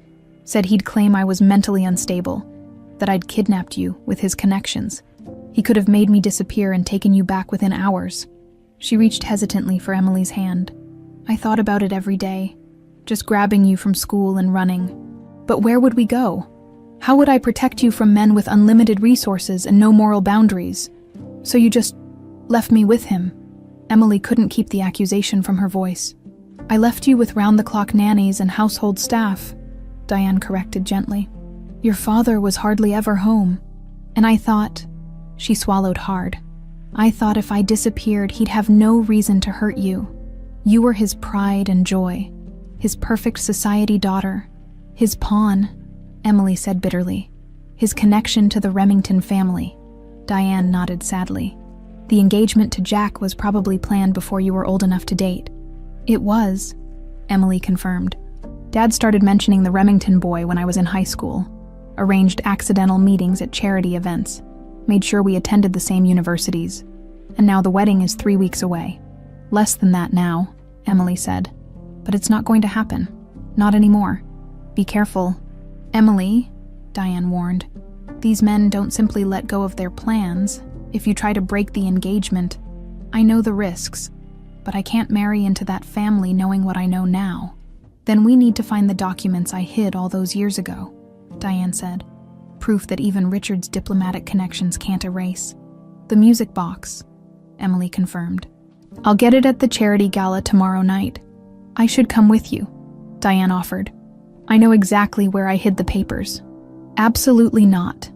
Said he'd claim I was mentally unstable, that I'd kidnapped you with his connections. He could have made me disappear and taken you back within hours." She reached hesitantly for Emily's hand. "I thought about it every day, just grabbing you from school and running. But where would we go? How would I protect you from men with unlimited resources and no moral boundaries? So you just left me with him." Emily couldn't keep the accusation from her voice. "I left you with round-the-clock nannies and household staff," Diane corrected gently. "Your father was hardly ever home. And I thought," she swallowed hard, "I thought if I disappeared, he'd have no reason to hurt you. You were his pride and joy, his perfect society daughter, his pawn," Emily said bitterly. "His connection to the Remington family." Diane nodded sadly. "The engagement to Jack was probably planned before you were old enough to date." "It was," Emily confirmed. "Dad started mentioning the Remington boy when I was in high school, arranged accidental meetings at charity events, made sure we attended the same universities, and now the wedding is 3 weeks away. Less than that now," Emily said. "But it's not going to happen. Not anymore. Be careful." "Emily," Diane warned, "these men don't simply let go of their plans. If you try to break the engagement, I know the risks, but I can't marry into that family knowing what I know now. Then we need to find the documents I hid all those years ago," Diane said. "Proof that even Richard's diplomatic connections can't erase." "The music box," Emily confirmed. "I'll get it at the charity gala tomorrow night." "I should come with you," Diane offered. "I know exactly where I hid the papers." "Absolutely not,"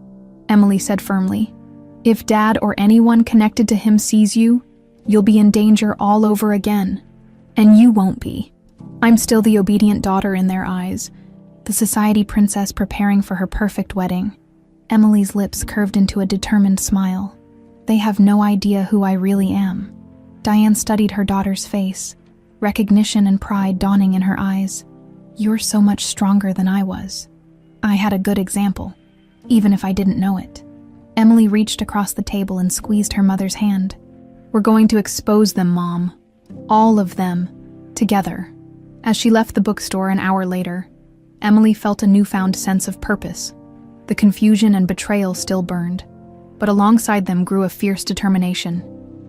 Emily said firmly. "If Dad or anyone connected to him sees you, you'll be in danger all over again. And you won't be. I'm still the obedient daughter in their eyes, the society princess preparing for her perfect wedding." Emily's lips curved into a determined smile. "They have no idea who I really am." Diane studied her daughter's face, recognition and pride dawning in her eyes. "You're so much stronger than I was. I had a good example, even if I didn't know it." Emily reached across the table and squeezed her mother's hand. "We're going to expose them, Mom. All of them. Together." As she left the bookstore an hour later, Emily felt a newfound sense of purpose. The confusion and betrayal still burned, but alongside them grew a fierce determination.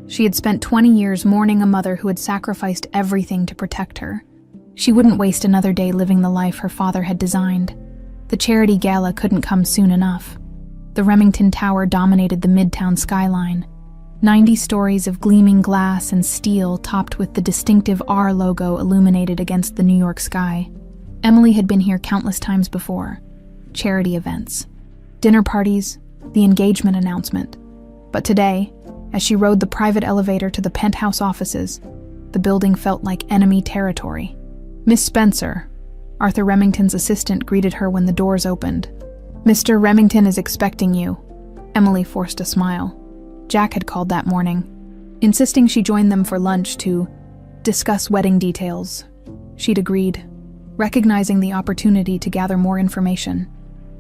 She had spent 20 years mourning a mother who had sacrificed everything to protect her. She wouldn't waste another day living the life her father had designed. The charity gala couldn't come soon enough. The Remington Tower dominated the Midtown skyline. 90 stories of gleaming glass and steel topped with the distinctive R logo illuminated against the New York sky. Emily had been here countless times before. Charity events, dinner parties, the engagement announcement. But today, as she rode the private elevator to the penthouse offices, the building felt like enemy territory. "Miss Spencer," Arthur Remington's assistant greeted her when the doors opened. "Mr. Remington is expecting you." Emily forced a smile. Jack had called that morning, insisting she join them for lunch to discuss wedding details. She'd agreed, recognizing the opportunity to gather more information.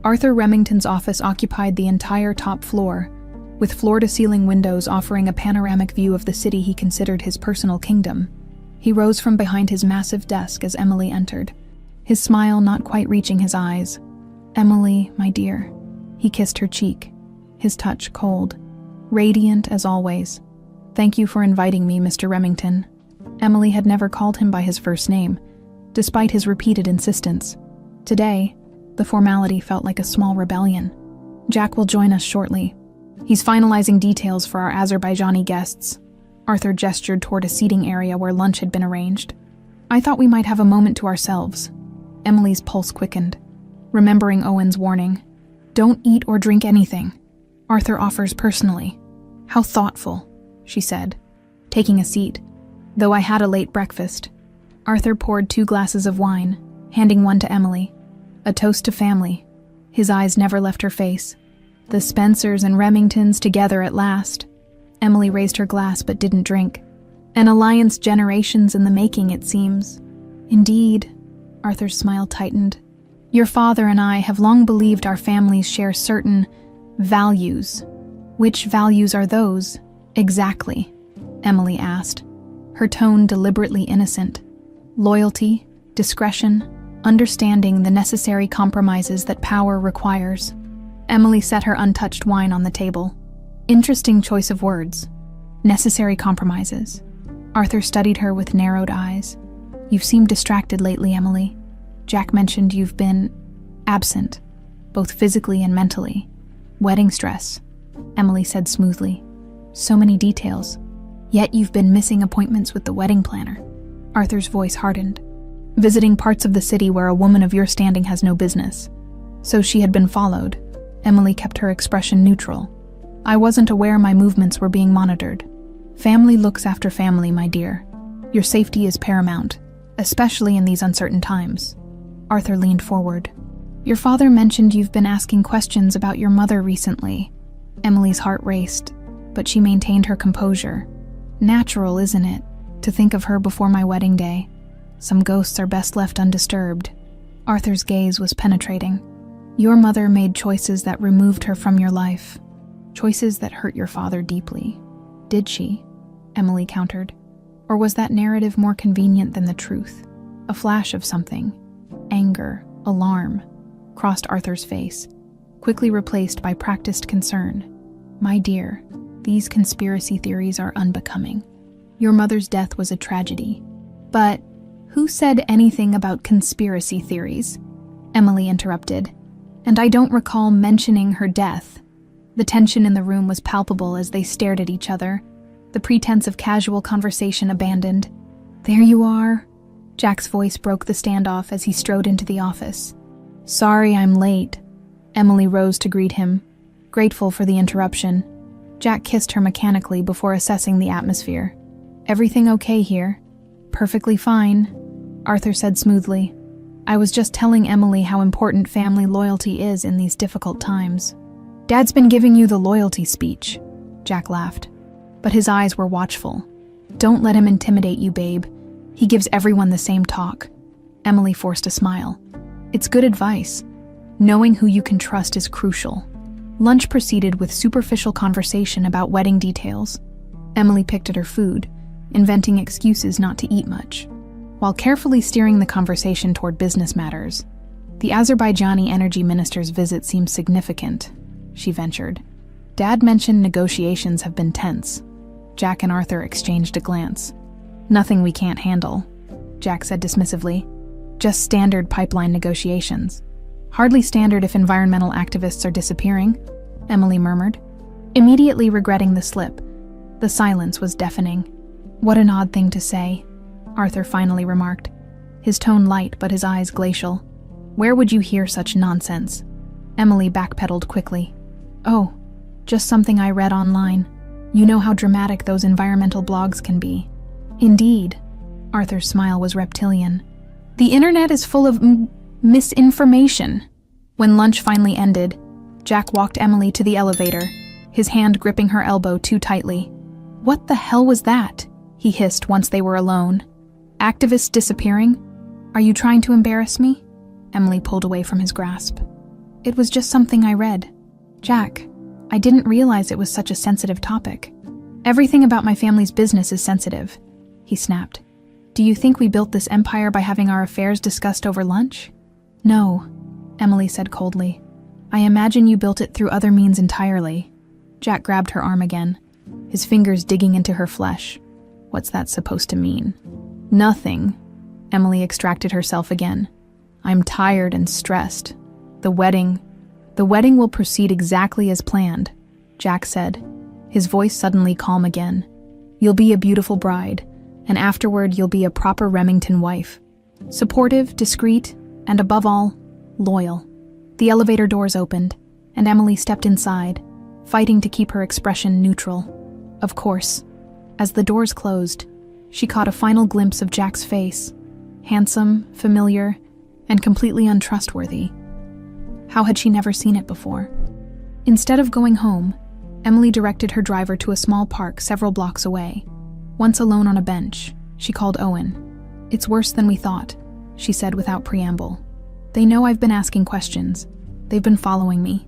Arthur Remington's office occupied the entire top floor, with floor-to-ceiling windows offering a panoramic view of the city he considered his personal kingdom. He rose from behind his massive desk as Emily entered, his smile not quite reaching his eyes. "Emily, my dear." He kissed her cheek, his touch cold, radiant as always. "Thank you for inviting me, Mr. Remington." Emily had never called him by his first name, despite his repeated insistence. Today, the formality felt like a small rebellion. "Jack will join us shortly. He's finalizing details for our Azerbaijani guests." Arthur gestured toward a seating area where lunch had been arranged. "I thought we might have a moment to ourselves." Emily's pulse quickened, remembering Owen's warning. "Don't eat or drink anything. Arthur offers personally." "How thoughtful," she said, taking a seat, "though I had a late breakfast." Arthur poured 2 glasses of wine, handing one to Emily. A toast to family. His eyes never left her face. The Spencers and Remingtons together at last. Emily raised her glass but didn't drink. An alliance generations in the making, it seems. "Indeed," Arthur's smile tightened. "Your father and I have long believed our families share certain values." "Which values are those, exactly?" Emily asked, her tone deliberately innocent. "Loyalty, discretion, understanding the necessary compromises that power requires." Emily set her untouched wine on the table. Interesting choice of words. Necessary compromises. Arthur studied her with narrowed eyes. "You've seemed distracted lately, Emily. Jack mentioned you've been absent, both physically and mentally. Wedding stress," Emily said smoothly. "So many details. Yet you've been missing appointments with the wedding planner." Arthur's voice hardened. "Visiting parts of the city where a woman of your standing has no business." So she had been followed. Emily kept her expression neutral. "I wasn't aware my movements were being monitored. Family looks after family, my dear. Your safety is paramount, especially in these uncertain times." Arthur leaned forward. "Your father mentioned you've been asking questions about your mother recently." Emily's heart raced, but she maintained her composure. "Natural, isn't it, to think of her before my wedding day? Some ghosts are best left undisturbed." Arthur's gaze was penetrating. "Your mother made choices that removed her from your life. Choices that hurt your father deeply. Did she?" Emily countered. "Or was that narrative more convenient than the truth? A flash of something. Anger, alarm, crossed Arthur's face, quickly replaced by practiced concern. "My dear, these conspiracy theories are unbecoming. Your mother's death was a tragedy." "But who said anything about conspiracy theories?" Emily interrupted. "And I don't recall mentioning her death." The tension in the room was palpable as they stared at each other, the pretense of casual conversation abandoned. "There you are." Jack's voice broke the standoff as he strode into the office. "Sorry I'm late." Emily rose to greet him, grateful for the interruption. Jack kissed her mechanically before assessing the atmosphere. "Everything okay here?" "Perfectly fine," Arthur said smoothly. "I was just telling Emily how important family loyalty is in these difficult times." "Dad's been giving you the loyalty speech," Jack laughed, but his eyes were watchful. "Don't let him intimidate you, babe. He gives everyone the same talk." Emily forced a smile. "It's good advice. Knowing who you can trust is crucial." Lunch proceeded with superficial conversation about wedding details. Emily picked at her food, inventing excuses not to eat much, while carefully steering the conversation toward business matters. "The Azerbaijani energy minister's visit seems significant," she ventured. "Dad mentioned negotiations have been tense." Jack and Arthur exchanged a glance. "Nothing we can't handle," Jack said dismissively. "Just standard pipeline negotiations." "Hardly standard if environmental activists are disappearing," Emily murmured, immediately regretting the slip. The silence was deafening. "What an odd thing to say," Arthur finally remarked, his tone light but his eyes glacial. "Where would you hear such nonsense?" Emily backpedaled quickly. "Oh, just something I read online. You know how dramatic those environmental blogs can be." "Indeed." Arthur's smile was reptilian. "The internet is full of misinformation." When lunch finally ended, Jack walked Emily to the elevator, his hand gripping her elbow too tightly. "What the hell was that?" he hissed once they were alone. "Activists disappearing? Are you trying to embarrass me?" Emily pulled away from his grasp. "It was just something I read. Jack, I didn't realize it was such a sensitive topic." "Everything about my family's business is sensitive," he snapped. Do you think we built this empire by having our affairs discussed over lunch? No, Emily said coldly. I imagine you built it through other means entirely. Jack grabbed her arm again, his fingers digging into her flesh. What's that supposed to mean? Nothing. Emily extracted herself again. I'm tired and stressed. The wedding will proceed exactly as planned, Jack said, his voice suddenly calm again. You'll be a beautiful bride, and afterward you'll be a proper Remington wife. Supportive, discreet, and above all, loyal. The elevator doors opened, and Emily stepped inside, fighting to keep her expression neutral. Of course, as the doors closed, she caught a final glimpse of Jack's face, handsome, familiar, and completely untrustworthy. How had she never seen it before? Instead of going home, Emily directed her driver to a small park several blocks away. Once alone on a bench, she called Owen. It's worse than we thought, she said without preamble. They know I've been asking questions. They've been following me.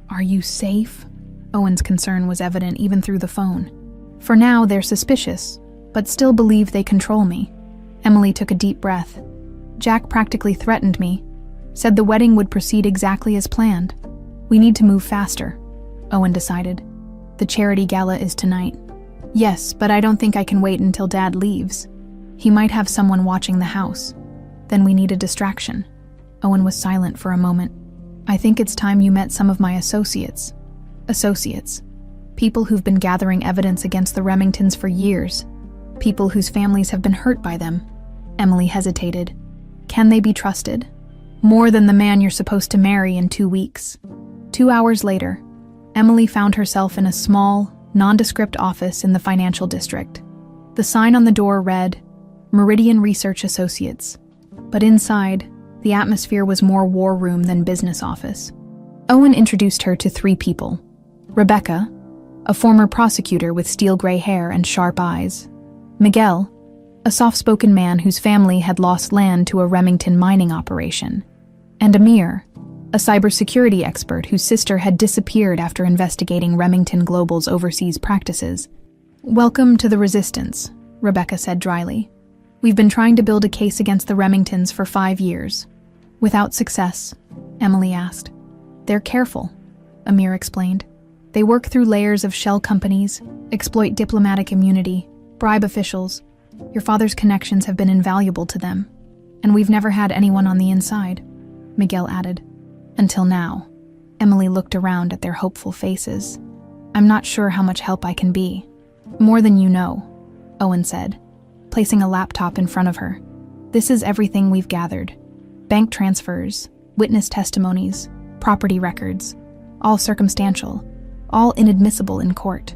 Are you safe? Owen's concern was evident even through the phone. For now, they're suspicious, but still believe they control me. Emily took a deep breath. Jack practically threatened me, said the wedding would proceed exactly as planned. We need to move faster, Owen decided. The charity gala is tonight. Yes, but I don't think I can wait until Dad leaves. He might have someone watching the house. Then we need a distraction. Owen was silent for a moment. I think it's time you met some of my associates. Associates. People who've been gathering evidence against the Remingtons for years. People whose families have been hurt by them. Emily hesitated. Can they be trusted? More than the man you're supposed to marry in 2 weeks. 2 hours later, Emily found herself in a small, nondescript office in the financial district. The sign on the door read, Meridian Research Associates. But inside, the atmosphere was more war room than business office. Owen introduced her to 3 people. Rebecca, a former prosecutor with steel gray hair and sharp eyes. Miguel, a soft-spoken man whose family had lost land to a Remington mining operation. And Amir, a cybersecurity expert whose sister had disappeared after investigating Remington Global's overseas practices. Welcome to the resistance, Rebecca said dryly. We've been trying to build a case against the Remingtons for 5 years. Without success, Emily asked. They're careful, Amir explained. They work through layers of shell companies, exploit diplomatic immunity, bribe officials. Your father's connections have been invaluable to them, and we've never had anyone on the inside, Miguel added. Until now. Emily looked around at their hopeful faces. I'm not sure how much help I can be. More than you know, Owen said, placing a laptop in front of her. This is everything we've gathered. Bank transfers, witness testimonies, property records, all circumstantial, all inadmissible in court.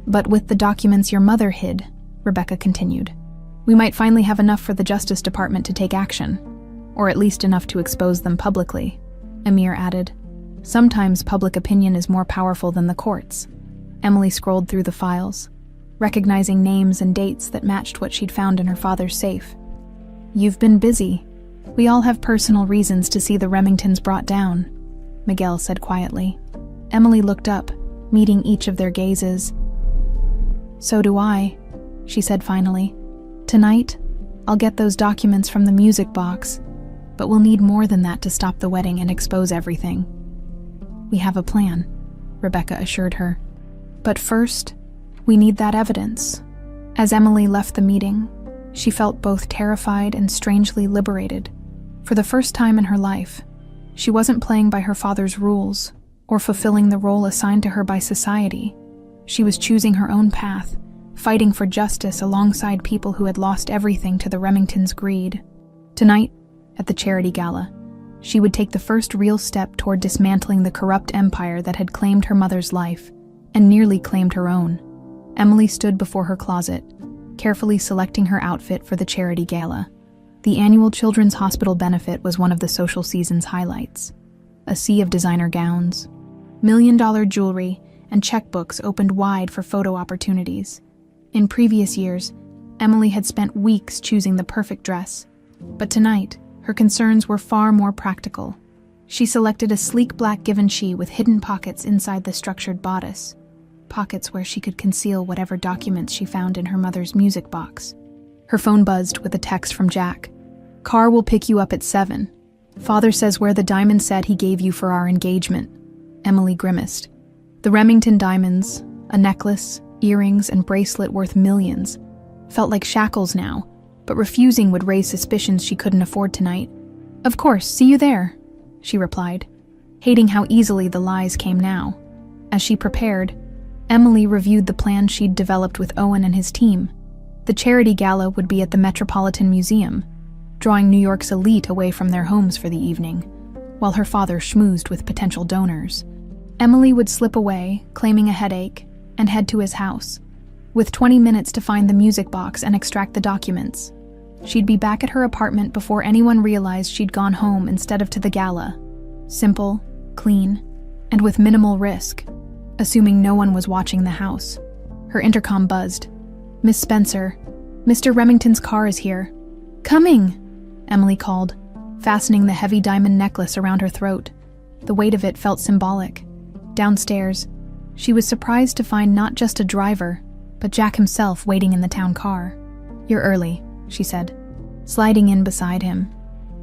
But with the documents your mother hid, Rebecca continued, we might finally have enough for the Justice Department to take action, or at least enough to expose them publicly, Amir added. Sometimes public opinion is more powerful than the courts. Emily scrolled through the files, recognizing names and dates that matched what she'd found in her father's safe. You've been busy. We all have personal reasons to see the Remingtons brought down, Miguel said quietly. Emily looked up, meeting each of their gazes. So do I, she said finally. Tonight, I'll get those documents from the music box, but we'll need more than that to stop the wedding and expose everything. We have a plan, Rebecca assured her. But first, we need that evidence. As Emily left the meeting, she felt both terrified and strangely liberated. For the first time in her life, she wasn't playing by her father's rules or fulfilling the role assigned to her by society. She was choosing her own path, fighting for justice alongside people who had lost everything to the Remingtons' greed. Tonight, at the charity gala, she would take the first real step toward dismantling the corrupt empire that had claimed her mother's life and nearly claimed her own. Emily stood before her closet, carefully selecting her outfit for the charity gala. The annual Children's Hospital benefit was one of the social season's highlights. A sea of designer gowns, million-dollar jewelry, and checkbooks opened wide for photo opportunities. In previous years, Emily had spent weeks choosing the perfect dress, but tonight, her concerns were far more practical. She selected a sleek black Givenchy with hidden pockets inside the structured bodice, pockets where she could conceal whatever documents she found in her mother's music box. Her phone buzzed with a text from Jack. "Car will pick you up at 7. Father says wear the diamond set he gave you for our engagement." Emily grimaced. The Remington diamonds, a necklace, earrings, and bracelet worth millions, felt like shackles now, but refusing would raise suspicions she couldn't afford tonight. "Of course, see you there," she replied, hating how easily the lies came now. As she prepared, Emily reviewed the plan she'd developed with Owen and his team. The charity gala would be at the Metropolitan Museum, drawing New York's elite away from their homes for the evening, while her father schmoozed with potential donors. Emily would slip away, claiming a headache, and head to his house, with 20 minutes to find the music box and extract the documents. She'd be back at her apartment before anyone realized she'd gone home instead of to the gala. Simple, clean, and with minimal risk, assuming no one was watching the house. Her intercom buzzed. "Miss Spencer, Mr. Remington's car is here." "Coming," Emily called, fastening the heavy diamond necklace around her throat. The weight of it felt symbolic. Downstairs, she was surprised to find not just a driver, but Jack himself waiting in the town car. "You're early," she said, sliding in beside him.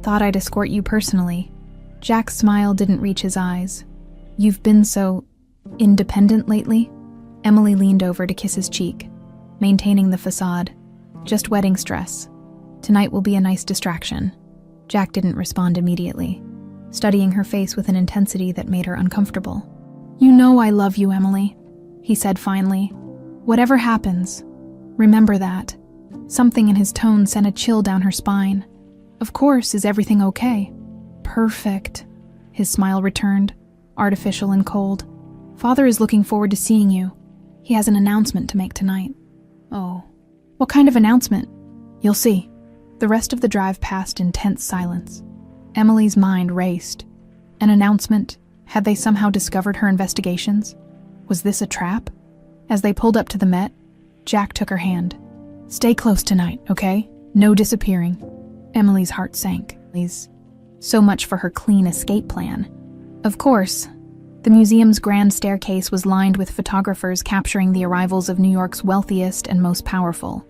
"Thought I'd escort you personally." Jack's smile didn't reach his eyes. "You've been so independent lately?" Emily leaned over to kiss his cheek, maintaining the facade. "Just wedding stress. Tonight will be a nice distraction." Jack didn't respond immediately, studying her face with an intensity that made her uncomfortable. "You know I love you, Emily," he said finally. "Whatever happens, remember that." Something in his tone sent a chill down her spine. "Of course, is everything okay?" "Perfect," his smile returned, artificial and cold. "Father is looking forward to seeing you. He has an announcement to make tonight." "Oh, what kind of announcement?" "You'll see." The rest of the drive passed in tense silence. Emily's mind raced. An announcement? Had they somehow discovered her investigations? Was this a trap? As they pulled up to the Met, Jack took her hand. "Stay close tonight, okay? No disappearing." Emily's heart sank. So much for her clean escape plan. Of course, the museum's grand staircase was lined with photographers capturing the arrivals of New York's wealthiest and most powerful.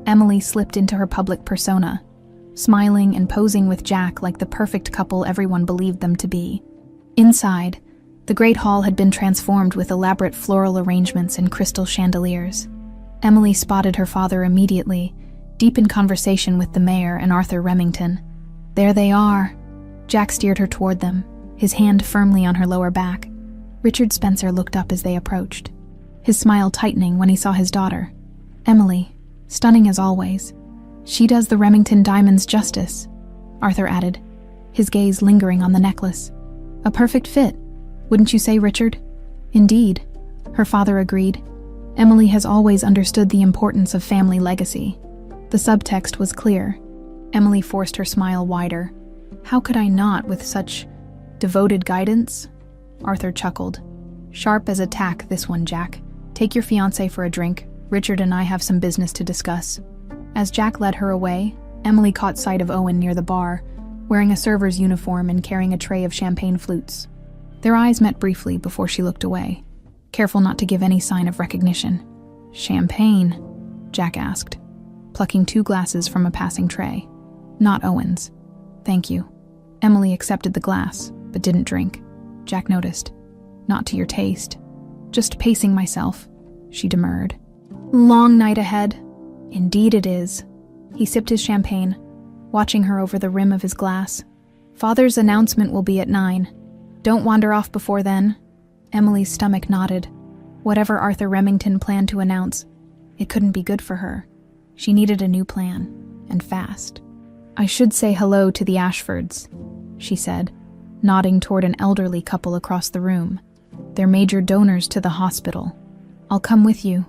Emily slipped into her public persona, smiling and posing with Jack like the perfect couple everyone believed them to be. Inside, the Great Hall had been transformed with elaborate floral arrangements and crystal chandeliers. Emily spotted her father immediately, deep in conversation with the mayor and Arthur Remington. "There they are." Jack steered her toward them, his hand firmly on her lower back. Richard Spencer looked up as they approached, his smile tightening when he saw his daughter. Emily, stunning as always. "She does the Remington diamonds justice," Arthur added, his gaze lingering on the necklace. "A perfect fit, wouldn't you say, Richard?" "Indeed," her father agreed. Emily has always understood the importance of family legacy. The subtext was clear. Emily forced her smile wider. "How could I not, with such devoted guidance?" Arthur chuckled. "Sharp as a tack, this one, Jack. Take your fiancé for a drink. Richard and I have some business to discuss." As Jack led her away, Emily caught sight of Owen near the bar, wearing a server's uniform and carrying a tray of champagne flutes. Their eyes met briefly before she looked away, careful not to give any sign of recognition. "Champagne?" Jack asked, plucking 2 glasses from a passing tray. "Not Owen's." "Thank you." Emily accepted the glass, but didn't drink. Jack noticed. "Not to your taste." "Just pacing myself," she demurred. "Long night ahead." "Indeed it is." He sipped his champagne, watching her over the rim of his glass. "Father's announcement will be at 9. Don't wander off before then." Emily's stomach knotted. Whatever Arthur Remington planned to announce, it couldn't be good for her. She needed a new plan, and fast. "I should say hello to the Ashfords," she said, nodding toward an elderly couple across the room. "They're major donors to the hospital. I'll come with you."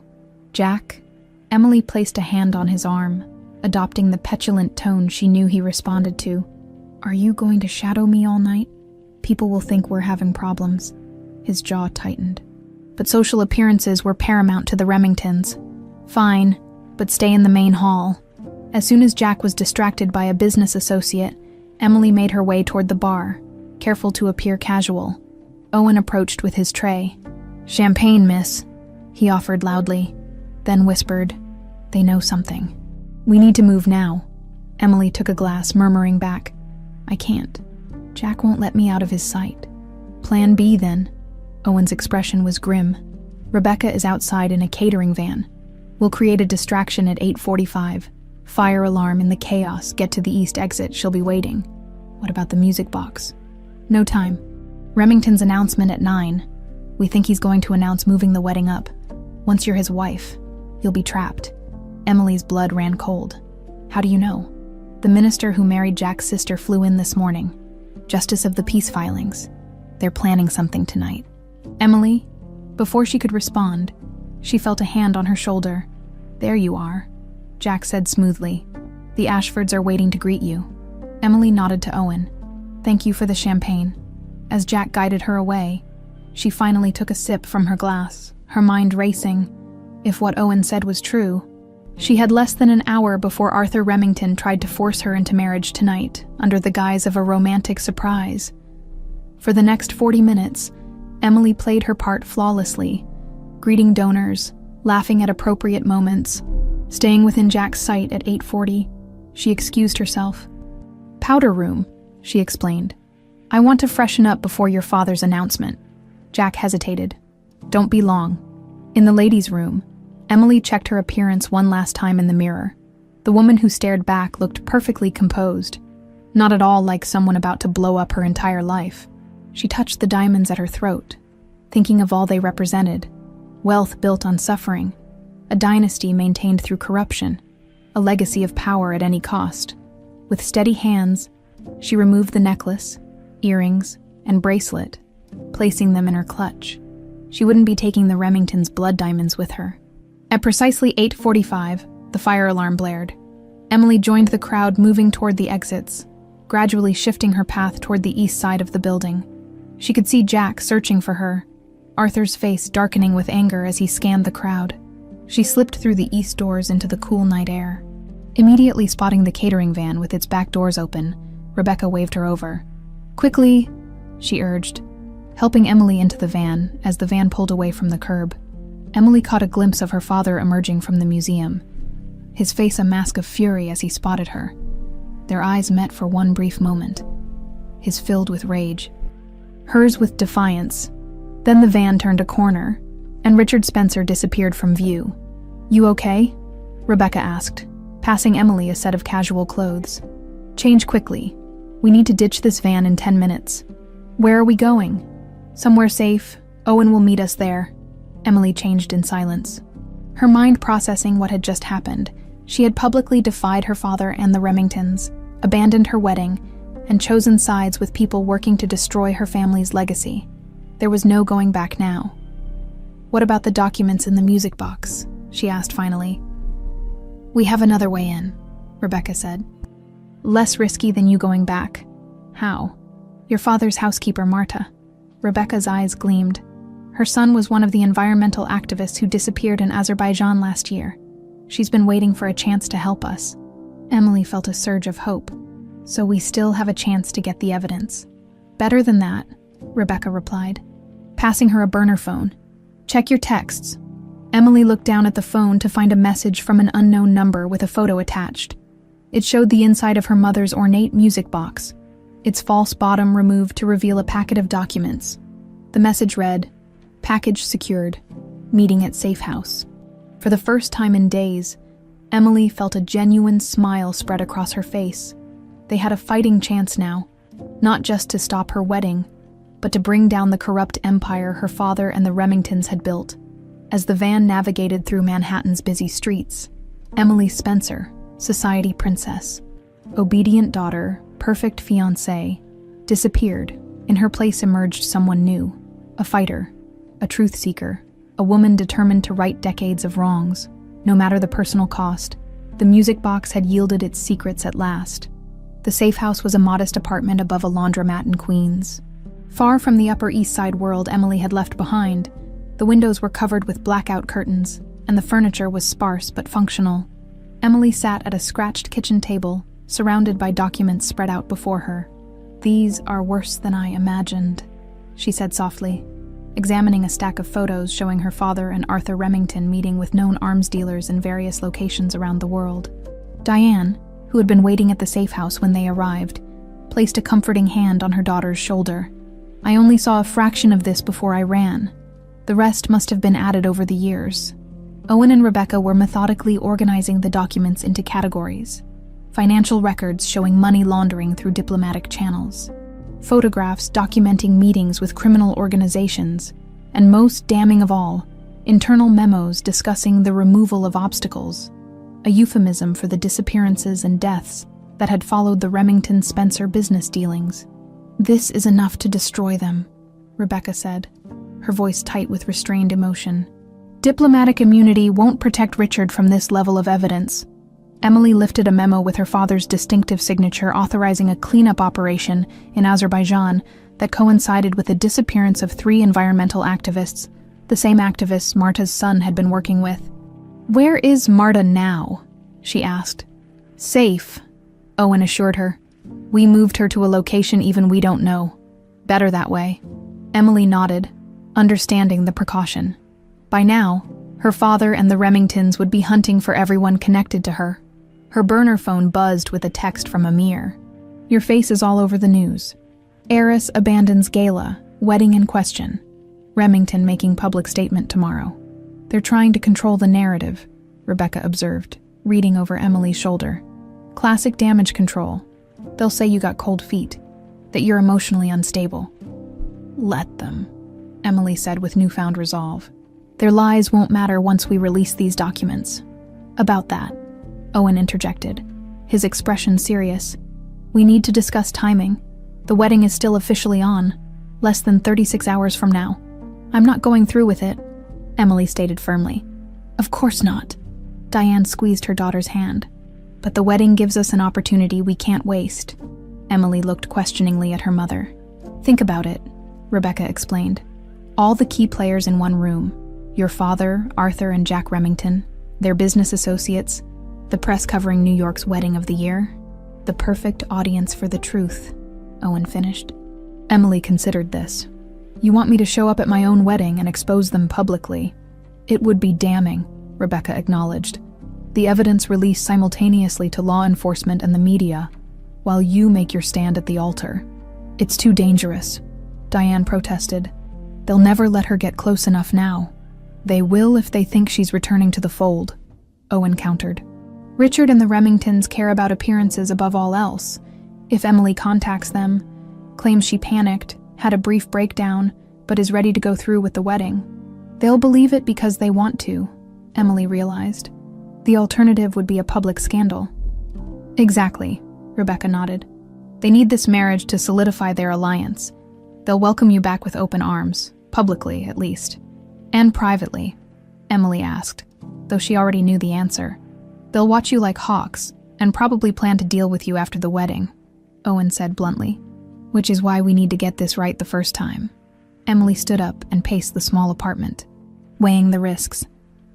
"Jack?" Emily placed a hand on his arm, adopting the petulant tone she knew he responded to. "Are you going to shadow me all night? People will think we're having problems." His jaw tightened. But social appearances were paramount to the Remingtons. "Fine, but stay in the main hall." As soon as Jack was distracted by a business associate, Emily made her way toward the bar, careful to appear casual. Owen approached with his tray. "Champagne, miss," he offered loudly, then whispered, "They know something." We need to move now. Emily took a glass, murmuring back, I can't. Jack won't let me out of his sight. Plan B, then. Owen's expression was grim. Rebecca is outside in a catering van. We'll create a distraction at 8:45. Fire alarm in the chaos. Get to the east exit. She'll be waiting. What about the music box? No time. Remington's announcement at 9. We think he's going to announce moving the wedding up. Once you're his wife, you'll be trapped. Emily's blood ran cold. How do you know? The minister who married Jack's sister flew in this morning. Justice of the peace filings. They're planning something tonight. Emily, before she could respond, she felt a hand on her shoulder. There you are, Jack said smoothly. The Ashfords are waiting to greet you. Emily nodded to Owen. Thank you for the champagne. As Jack guided her away, she finally took a sip from her glass, her mind racing. If what Owen said was true, she had less than an hour before Arthur Remington tried to force her into marriage tonight, under the guise of a romantic surprise. For the next 40 minutes, Emily played her part flawlessly, greeting donors, laughing at appropriate moments, staying within Jack's sight at 8:40. She excused herself. Powder room, she explained. I want to freshen up before your father's announcement. Jack hesitated. Don't be long. In the ladies' room, Emily checked her appearance one last time in the mirror. The woman who stared back looked perfectly composed, not at all like someone about to blow up her entire life. She touched the diamonds at her throat, thinking of all they represented. Wealth built on suffering, a dynasty maintained through corruption, a legacy of power at any cost. With steady hands, she removed the necklace, earrings, and bracelet, placing them in her clutch. She wouldn't be taking the Remingtons' blood diamonds with her. At precisely 8:45, the fire alarm blared. Emily joined the crowd moving toward the exits, gradually shifting her path toward the east side of the building. She could see Jack searching for her, Arthur's face darkening with anger as he scanned the crowd. She slipped through the east doors into the cool night air. Immediately spotting the catering van with its back doors open, Rebecca waved her over. Quickly, she urged, helping Emily into the van as the van pulled away from the curb. Emily caught a glimpse of her father emerging from the museum, his face a mask of fury as he spotted her. Their eyes met for one brief moment, his filled with rage, hers with defiance. Then the van turned a corner, and Richard Spencer disappeared from view. You okay? Rebecca asked, passing Emily a set of casual clothes. Change quickly. We need to ditch this van in 10 minutes. Where are we going? Somewhere safe. Owen will meet us there. Emily changed in silence. Her mind processing what had just happened. She had publicly defied her father and the Remingtons, abandoned her wedding, and chosen sides with people working to destroy her family's legacy. There was no going back now. What about the documents in the music box? She asked finally. We have another way in, Rebecca said. Less risky than you going back. How? Your father's housekeeper, Marta. Rebecca's eyes gleamed. Her son was one of the environmental activists who disappeared in Azerbaijan last year. She's been waiting for a chance to help us. Emily felt a surge of hope. So we still have a chance to get the evidence. Better than that, Rebecca replied, passing her a burner phone. Check your texts. Emily looked down at the phone to find a message from an unknown number with a photo attached. It showed the inside of her mother's ornate music box, its false bottom removed to reveal a packet of documents. The message read, Package secured. Meeting at safe house. For the first time in days, Emily felt a genuine smile spread across her face. They had a fighting chance now, not just to stop her wedding, but to bring down the corrupt empire her father and the Remingtons had built. As the van navigated through Manhattan's busy streets, Emily Spencer, society princess, obedient daughter, perfect fiancée, disappeared. In her place emerged someone new, a fighter, a truth seeker, a woman determined to right decades of wrongs, no matter the personal cost. The music box had yielded its secrets at last. The safe house was a modest apartment above a laundromat in Queens. Far from the Upper East Side world Emily had left behind, the windows were covered with blackout curtains, and the furniture was sparse but functional. Emily sat at a scratched kitchen table, surrounded by documents spread out before her. These are worse than I imagined, she said softly, examining a stack of photos showing her father and Arthur Remington meeting with known arms dealers in various locations around the world. Diane, who had been waiting at the safe house when they arrived, placed a comforting hand on her daughter's shoulder. "I only saw a fraction of this before I ran. The rest must have been added over the years." Owen and Rebecca were methodically organizing the documents into categories: financial records showing money laundering through diplomatic channels, photographs documenting meetings with criminal organizations, and most damning of all, internal memos discussing the removal of obstacles, a euphemism for the disappearances and deaths that had followed the Remington-Spencer business dealings. "This is enough to destroy them," Rebecca said, her voice tight with restrained emotion. "Diplomatic immunity won't protect Richard from this level of evidence." Emily lifted a memo with her father's distinctive signature authorizing a cleanup operation in Azerbaijan that coincided with the disappearance of 3 environmental activists, the same activists Marta's son had been working with. "Where is Marta now?" she asked. "Safe," Owen assured her. "We moved her to a location even we don't know. Better that way." Emily nodded, understanding the precaution. By now, her father and the Remingtons would be hunting for everyone connected to her. Her burner phone buzzed with a text from Amir. "Your face is all over the news. Heiress abandons gala, wedding in question. Remington making public statement tomorrow." "They're trying to control the narrative," Rebecca observed, reading over Emily's shoulder. "Classic damage control. They'll say you got cold feet, that you're emotionally unstable." "Let them," Emily said with newfound resolve. "Their lies won't matter once we release these documents." "About that," Owen interjected, his expression serious. "We need to discuss timing. The wedding is still officially on, less than 36 hours from now." "I'm not going through with it," Emily stated firmly. "Of course not." Diane squeezed her daughter's hand. "But the wedding gives us an opportunity we can't waste." Emily looked questioningly at her mother. "Think about it," Rebecca explained. "All the key players in one room. Your father, Arthur, and Jack Remington, their business associates, the press covering New York's wedding of the year. The perfect audience for the truth," Owen finished. Emily considered this. "You want me to show up at my own wedding and expose them publicly?" "It would be damning," Rebecca acknowledged. "The evidence released simultaneously to law enforcement and the media, while you make your stand at the altar. It's too dangerous," Diane protested. "They'll never let her get close enough now." "They will if they think she's returning to the fold," Owen countered. "Richard and the Remingtons care about appearances above all else. If Emily contacts them, claims she panicked, had a brief breakdown, but is ready to go through with the wedding, they'll believe it because they want to," Emily realized. "The alternative would be a public scandal." "Exactly," Rebecca nodded. "They need this marriage to solidify their alliance. They'll welcome you back with open arms, publicly at least." "And privately?" Emily asked, though she already knew the answer. "They'll watch you like hawks, and probably plan to deal with you after the wedding," Owen said bluntly. "Which is why we need to get this right the first time." Emily stood up and paced the small apartment, weighing the risks.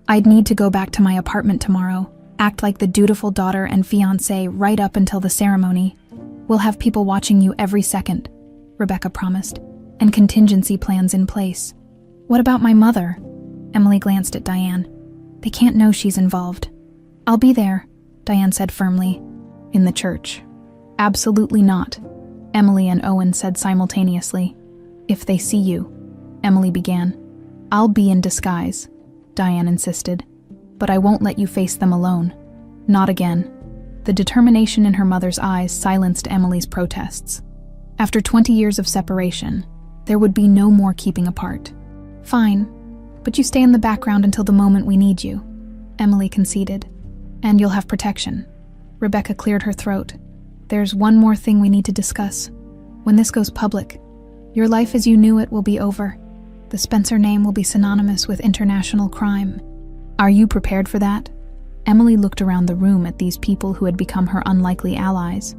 "I'd need to go back to my apartment tomorrow, act like the dutiful daughter and fiancé right up until the ceremony. We'll have people watching you every second," Rebecca promised, "and contingency plans in place." "What about my mother?" Emily glanced at Diane. "They can't know she's involved." "I'll be there," Diane said firmly. "In the church." "Absolutely not," Emily and Owen said simultaneously. "If they see you," Emily began. "I'll be in disguise," Diane insisted. "But I won't let you face them alone. Not again." The determination in her mother's eyes silenced Emily's protests. After 20 years of separation, there would be no more keeping apart. "Fine, but you stay in the background until the moment we need you," Emily conceded. "And you'll have protection." Rebecca cleared her throat. "There's one more thing we need to discuss. When this goes public, your life as you knew it will be over. The Spencer name will be synonymous with international crime. Are you prepared for that?" Emily looked around the room at these people who had become her unlikely allies.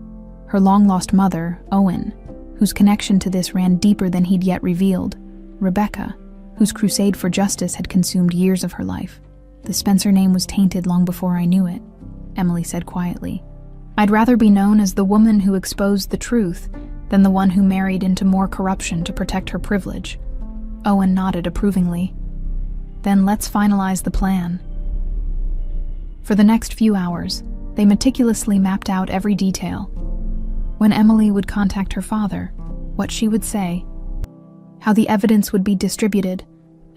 Her long-lost mother, Owen, whose connection to this ran deeper than he'd yet revealed. Rebecca, whose crusade for justice had consumed years of her life. "The Spencer name was tainted long before I knew it," Emily said quietly. "I'd rather be known as the woman who exposed the truth than the one who married into more corruption to protect her privilege." Owen nodded approvingly. "Then let's finalize the plan." For the next few hours, They meticulously mapped out every detail. When Emily would contact her father, what she would say, how the evidence would be distributed,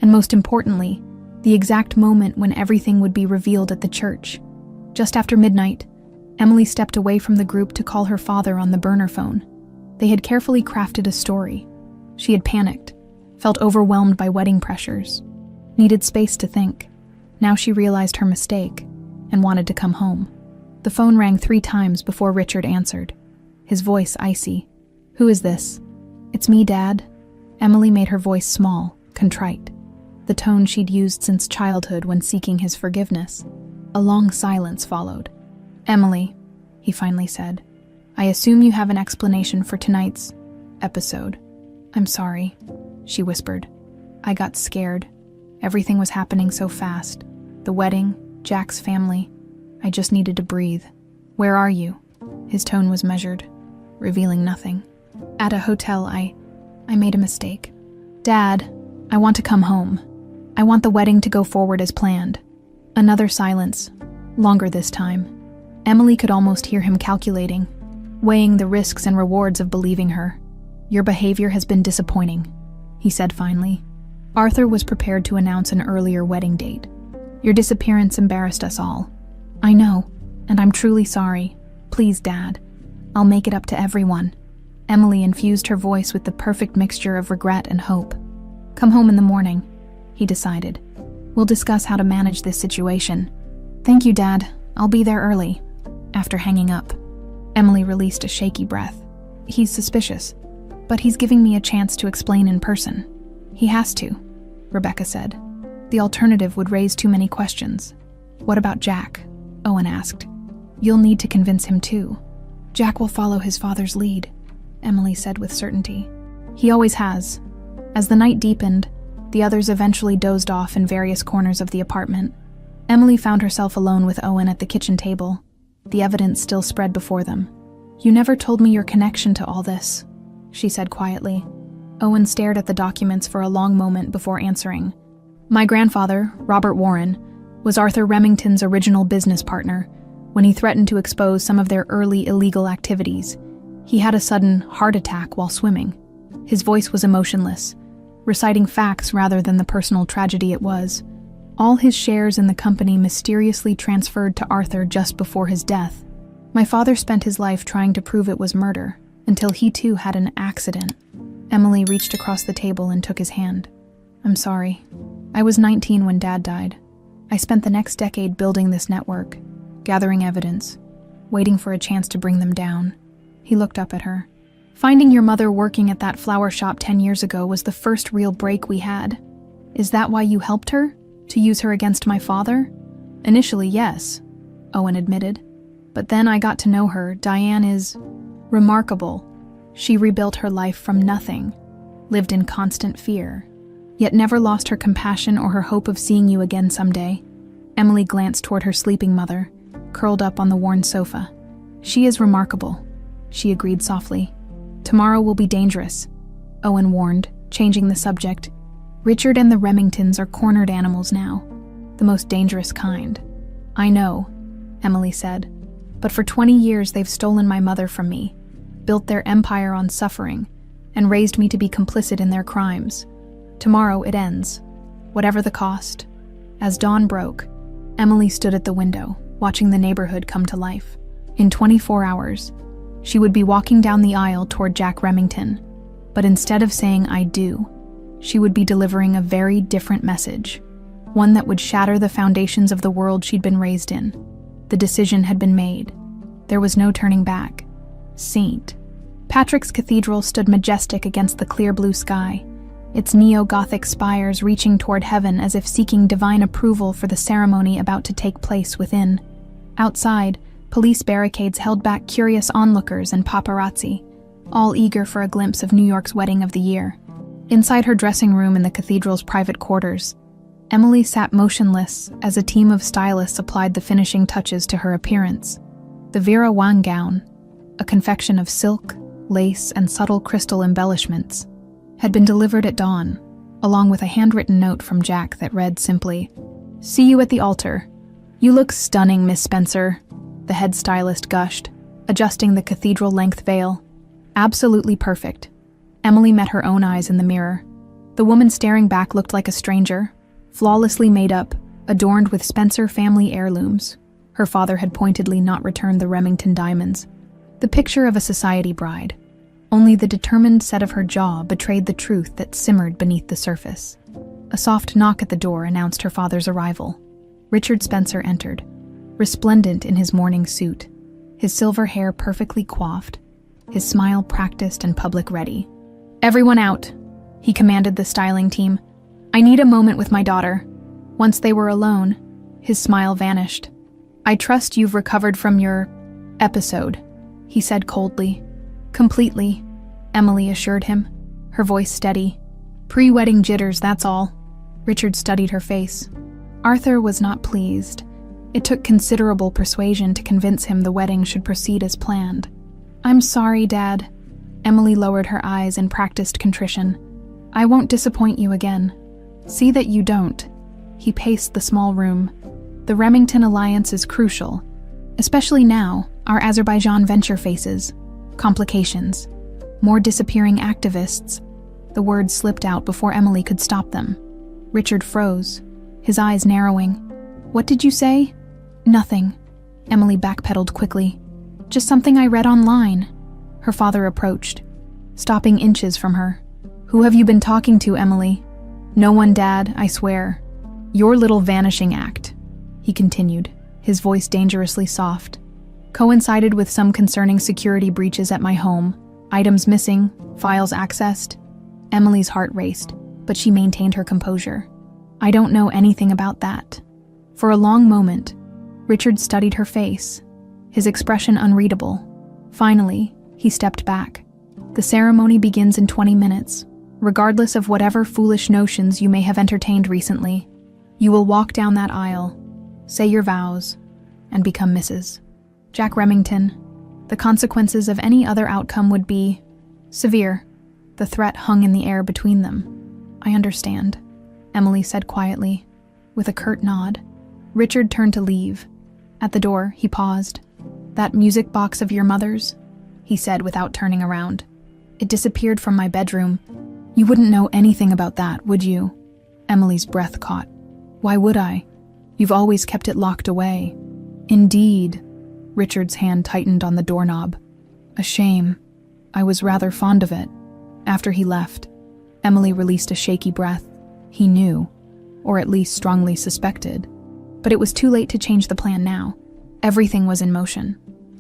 and most importantly, the exact moment when everything would be revealed at the church. Just after midnight, Emily stepped away from the group to call her father on the burner phone. They had carefully crafted a story. She had panicked, felt overwhelmed by wedding pressures, needed space to think. Now she realized her mistake and wanted to come home. The phone rang 3 times before Richard answered, his voice icy. "Who is this?" "It's me, Dad." Emily made her voice small, contrite, the tone she'd used since childhood when seeking his forgiveness. A long silence followed. "Emily," he finally said, "I assume you have an explanation for tonight's episode." "I'm sorry," she whispered. "I got scared. Everything was happening so fast. The wedding, Jack's family. I just needed to breathe." "Where are you?" His tone was measured, revealing nothing. "At a hotel. I made a mistake." "Dad, I want to come home. I want the wedding to go forward as planned." Another silence, longer this time. Emily could almost hear him calculating, weighing the risks and rewards of believing her. "Your behavior has been disappointing," he said finally. Arthur was prepared to announce an earlier wedding date. "Your disappearance embarrassed us all." "I know, and I'm truly sorry. Please, Dad. I'll make it up to everyone." Emily infused her voice with the perfect mixture of regret and hope. "Come home in the morning," he decided. "We'll discuss how to manage this situation." "Thank you, Dad. I'll be there early." After hanging up, Emily released a shaky breath. "He's suspicious, but he's giving me a chance to explain in person." "He has to," Rebecca said. "The alternative would raise too many questions." "What about Jack?" Owen asked. "You'll need to convince him too." "Jack will follow his father's lead," Emily said with certainty. "He always has." As the night deepened, the others eventually dozed off in various corners of the apartment. Emily found herself alone with Owen at the kitchen table, the evidence still spread before them. "You never told me your connection to all this," she said quietly. Owen stared at the documents for a long moment before answering. "My grandfather, Robert Warren, was Arthur Remington's original business partner when he threatened to expose some of their early illegal activities. He had a sudden heart attack while swimming. His voice was emotionless, reciting facts rather than the personal tragedy it was. All his shares in the company mysteriously transferred to Arthur just before his death. My father spent his life trying to prove it was murder, until he too had an accident." Emily reached across the table and took his hand. "I'm sorry. I was 19 when Dad died. I spent the next decade building this network, gathering evidence, waiting for a chance to bring them down." He looked up at her. "Finding your mother working at that flower shop 10 years ago was the first real break we had. Is that why you helped her? To use her against my father?" "Initially, yes," Owen admitted. "But then I got to know her. Diane is remarkable. She rebuilt her life from nothing, lived in constant fear, yet never lost her compassion or her hope of seeing you again someday." Emily glanced toward her sleeping mother, curled up on the worn sofa. "She is remarkable," she agreed softly. "Tomorrow will be dangerous," Owen warned, changing the subject. "Richard and the Remingtons are cornered animals now, the most dangerous kind." "I know," Emily said, "but for 20 years they've stolen my mother from me, built their empire on suffering, and raised me to be complicit in their crimes. Tomorrow it ends, whatever the cost." As dawn broke, Emily stood at the window, watching the neighborhood come to life. In 24 hours, she would be walking down the aisle toward Jack Remington, but instead of saying "I do," she would be delivering a very different message, one that would shatter the foundations of the world she'd been raised in. The decision had been made. There was no turning back. St. Patrick's Cathedral stood majestic against the clear blue sky, its neo-Gothic spires reaching toward heaven as if seeking divine approval for the ceremony about to take place within. Outside, police barricades held back curious onlookers and paparazzi, all eager for a glimpse of New York's wedding of the year. Inside her dressing room in the cathedral's private quarters, Emily sat motionless as a team of stylists applied the finishing touches to her appearance. The Vera Wang gown, a confection of silk, lace, and subtle crystal embellishments, had been delivered at dawn, along with a handwritten note from Jack that read simply, "See you at the altar. You look stunning, Miss Spencer." the head stylist gushed, adjusting the cathedral-length veil. Absolutely perfect. Emily met her own eyes in the mirror. The woman staring back looked like a stranger, flawlessly made up, adorned with Spencer family heirlooms. Her father had pointedly not returned the Remington diamonds. The picture of a society bride. Only the determined set of her jaw betrayed the truth that simmered beneath the surface. A soft knock at the door announced her father's arrival. Richard Spencer entered, resplendent in his morning suit, his silver hair perfectly coiffed, his smile practiced and public-ready. "Everyone out," he commanded the styling team. "I need a moment with my daughter." Once they were alone, his smile vanished. "I trust you've recovered from your episode," he said coldly. "Completely," Emily assured him, her voice steady. "Pre-wedding jitters, that's all." Richard studied her face. Arthur was not pleased. It took considerable persuasion to convince him the wedding should proceed as planned. "I'm sorry, Dad." Emily lowered her eyes in practiced contrition. "I won't disappoint you again." "See that you don't." He paced the small room. "The Remington alliance is crucial, especially now our Azerbaijan venture faces complications, more disappearing activists." The words slipped out before Emily could stop them. Richard froze, his eyes narrowing. "What did you say?" "Nothing." Emily backpedaled quickly. "Just something I read online." Her father approached, stopping inches from her. "Who have you been talking to, Emily?" "No one, Dad, I swear." "Your little vanishing act," he continued, his voice dangerously soft, "coincided with some concerning security breaches at my home. Items missing, files accessed." Emily's heart raced, but she maintained her composure. "I don't know anything about that." For a long moment, Richard studied her face, his expression unreadable. Finally, he stepped back. "The ceremony begins in 20 minutes, regardless of whatever foolish notions you may have entertained recently. You will walk down that aisle, say your vows, and become Mrs. Jack Remington. The consequences of any other outcome would be severe." The threat hung in the air between them. "I understand," Emily said quietly, with a curt nod. Richard turned to leave. At the door, he paused. "That music box of your mother's?" he said without turning around. "It disappeared from my bedroom. You wouldn't know anything about that, would you?" Emily's breath caught. "Why would I? You've always kept it locked away." "Indeed." Richard's hand tightened on the doorknob. "A shame. I was rather fond of it." After he left, Emily released a shaky breath. He knew, or at least strongly suspected. But it was too late to change the plan now. Everything was in motion.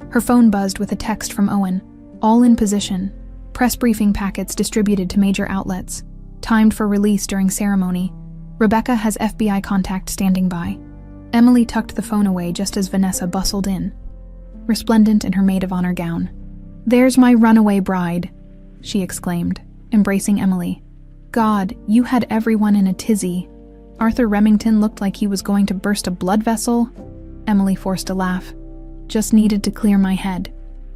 Her phone buzzed with a text from Owen, all in position. Press briefing packets distributed to major outlets, timed for release during ceremony. Rebecca has FBI contact standing by. Emily tucked the phone away just as Vanessa bustled in, resplendent in her maid of honor gown. "There's my runaway bride," she exclaimed, embracing Emily. "God, you had everyone in a tizzy." Arthur Remington looked like he was going to burst a blood vessel. Emily forced a laugh. "Just needed to clear my head."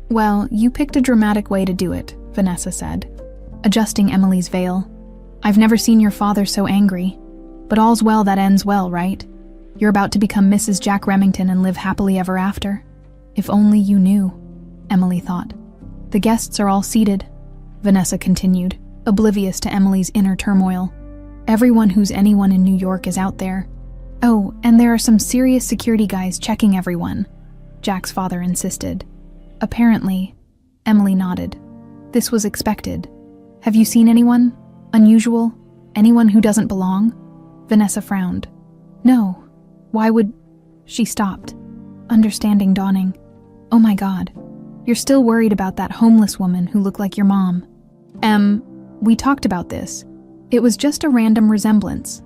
"Well, you picked a dramatic way to do it," Vanessa said, adjusting Emily's veil. "I've never seen your father so angry. But all's well that ends well, right? You're about to become Mrs. Jack Remington and live happily ever after. If only you knew," Emily thought. "The guests are all seated," Vanessa continued, oblivious to Emily's inner turmoil. "Everyone who's anyone in New York is out there. Oh, and there are some serious security guys checking everyone," Jack's father insisted. "Apparently," Emily nodded. "This was expected. Have you seen anyone? Unusual? Anyone who doesn't belong?" Vanessa frowned. "No. Why would—" She stopped, understanding dawning. "Oh my God. You're still worried about that homeless woman who looked like your mom." We talked about this. It was just a random resemblance."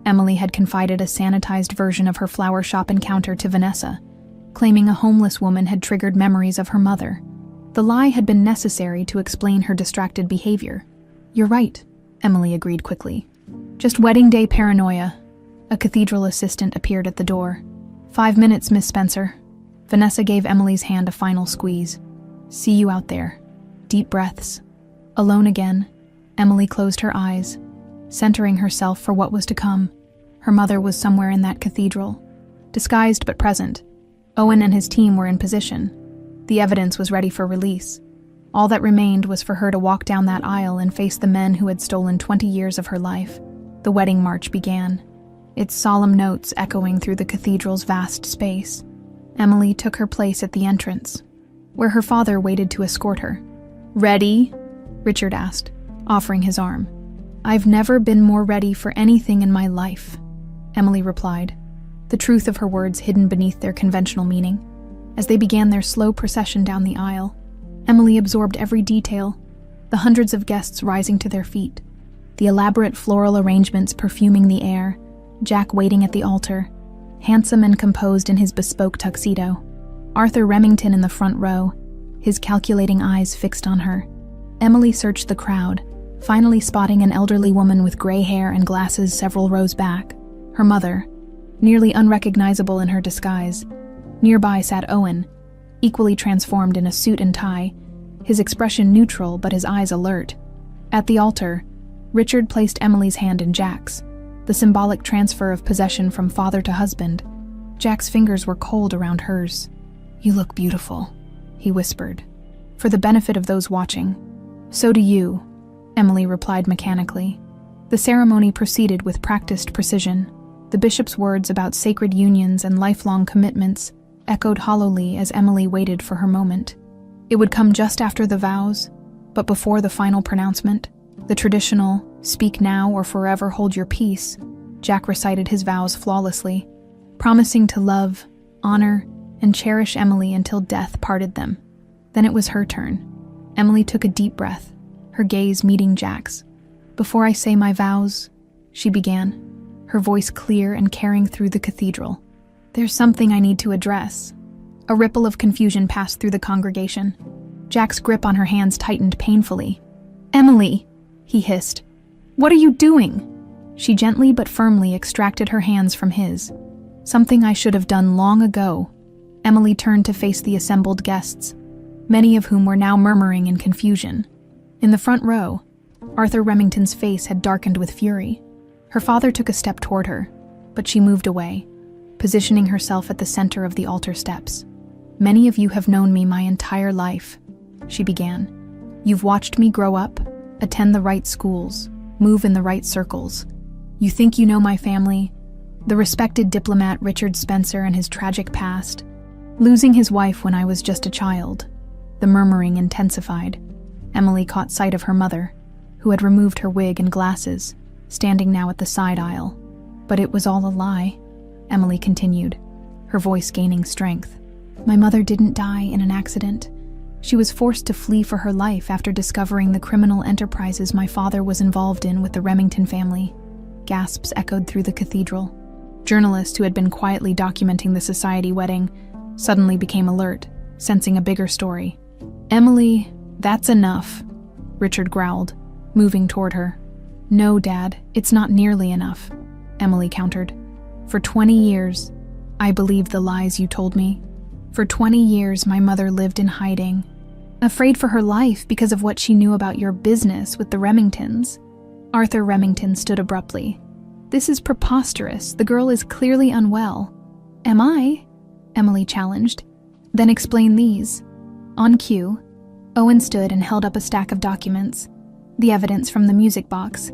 Emily had confided a sanitized version of her flower shop encounter to Vanessa, claiming a homeless woman had triggered memories of her mother. The lie had been necessary to explain her distracted behavior. "You're right," Emily agreed quickly. "Just wedding day paranoia." A cathedral assistant appeared at the door. 5 minutes, Miss Spencer." Vanessa gave Emily's hand a final squeeze. "See you out there." Deep breaths. Alone again, Emily closed her eyes, centering herself for what was to come. Her mother was somewhere in that cathedral, disguised but present, Owen and his team were in position. The evidence was ready for release. All that remained was for her to walk down that aisle and face the men who had stolen 20 years of her life. The wedding march began, its solemn notes echoing through the cathedral's vast space. Emily took her place at the entrance, where her father waited to escort her. "Ready?" Richard asked, offering his arm. "I've never been more ready for anything in my life," Emily replied, the truth of her words hidden beneath their conventional meaning. As they began their slow procession down the aisle, Emily absorbed every detail, the hundreds of guests rising to their feet, the elaborate floral arrangements perfuming the air, Jack waiting at the altar, handsome and composed in his bespoke tuxedo, Arthur Remington in the front row, his calculating eyes fixed on her. Emily searched the crowd, finally spotting an elderly woman with gray hair and glasses several rows back, her mother, nearly unrecognizable in her disguise. Nearby sat Owen, equally transformed in a suit and tie, his expression neutral but his eyes alert. At the altar, Richard placed Emily's hand in Jack's, the symbolic transfer of possession from father to husband. Jack's fingers were cold around hers. "You look beautiful," he whispered, for the benefit of those watching. "So do you," Emily replied mechanically. The ceremony proceeded with practiced precision. The bishop's words about sacred unions and lifelong commitments echoed hollowly as Emily waited for her moment. It would come just after the vows, but before the final pronouncement, the traditional, "Speak now or forever hold your peace," Jack recited his vows flawlessly, promising to love, honor, and cherish Emily until death parted them. Then it was her turn. Emily took a deep breath, her gaze meeting Jack's. "Before I say my vows," she began, her voice clear and carrying through the cathedral, "there's something I need to address." A ripple of confusion passed through the congregation. Jack's grip on her hands tightened painfully. "Emily," he hissed, "what are you doing?" She gently but firmly extracted her hands from his. "Something I should have done long ago." Emily turned to face the assembled guests, many of whom were now murmuring in confusion. In the front row, Arthur Remington's face had darkened with fury. Her father took a step toward her, but she moved away, positioning herself at the center of the altar steps. "Many of you have known me my entire life," she began. "You've watched me grow up, attend the right schools, move in the right circles. You think you know my family, the respected diplomat Richard Spencer and his tragic past, losing his wife when I was just a child." The murmuring intensified. Emily caught sight of her mother, who had removed her wig and glasses, standing now at the side aisle. "But it was all a lie," Emily continued, her voice gaining strength. "My mother didn't die in an accident. She was forced to flee for her life after discovering the criminal enterprises my father was involved in with the Remington family." Gasps echoed through the cathedral. Journalists who had been quietly documenting the society wedding suddenly became alert, sensing a bigger story. "Emily, that's enough," Richard growled, moving toward her. "No, Dad, it's not nearly enough," Emily countered. "For 20 years, I believed the lies you told me. For 20 years, my mother lived in hiding, afraid for her life because of what she knew about your business with the Remingtons." Arthur Remington stood abruptly. "This is preposterous. The girl is clearly unwell." "Am I?" Emily challenged. "Then explain these." On cue, Owen stood and held up a stack of documents, the evidence from the music box,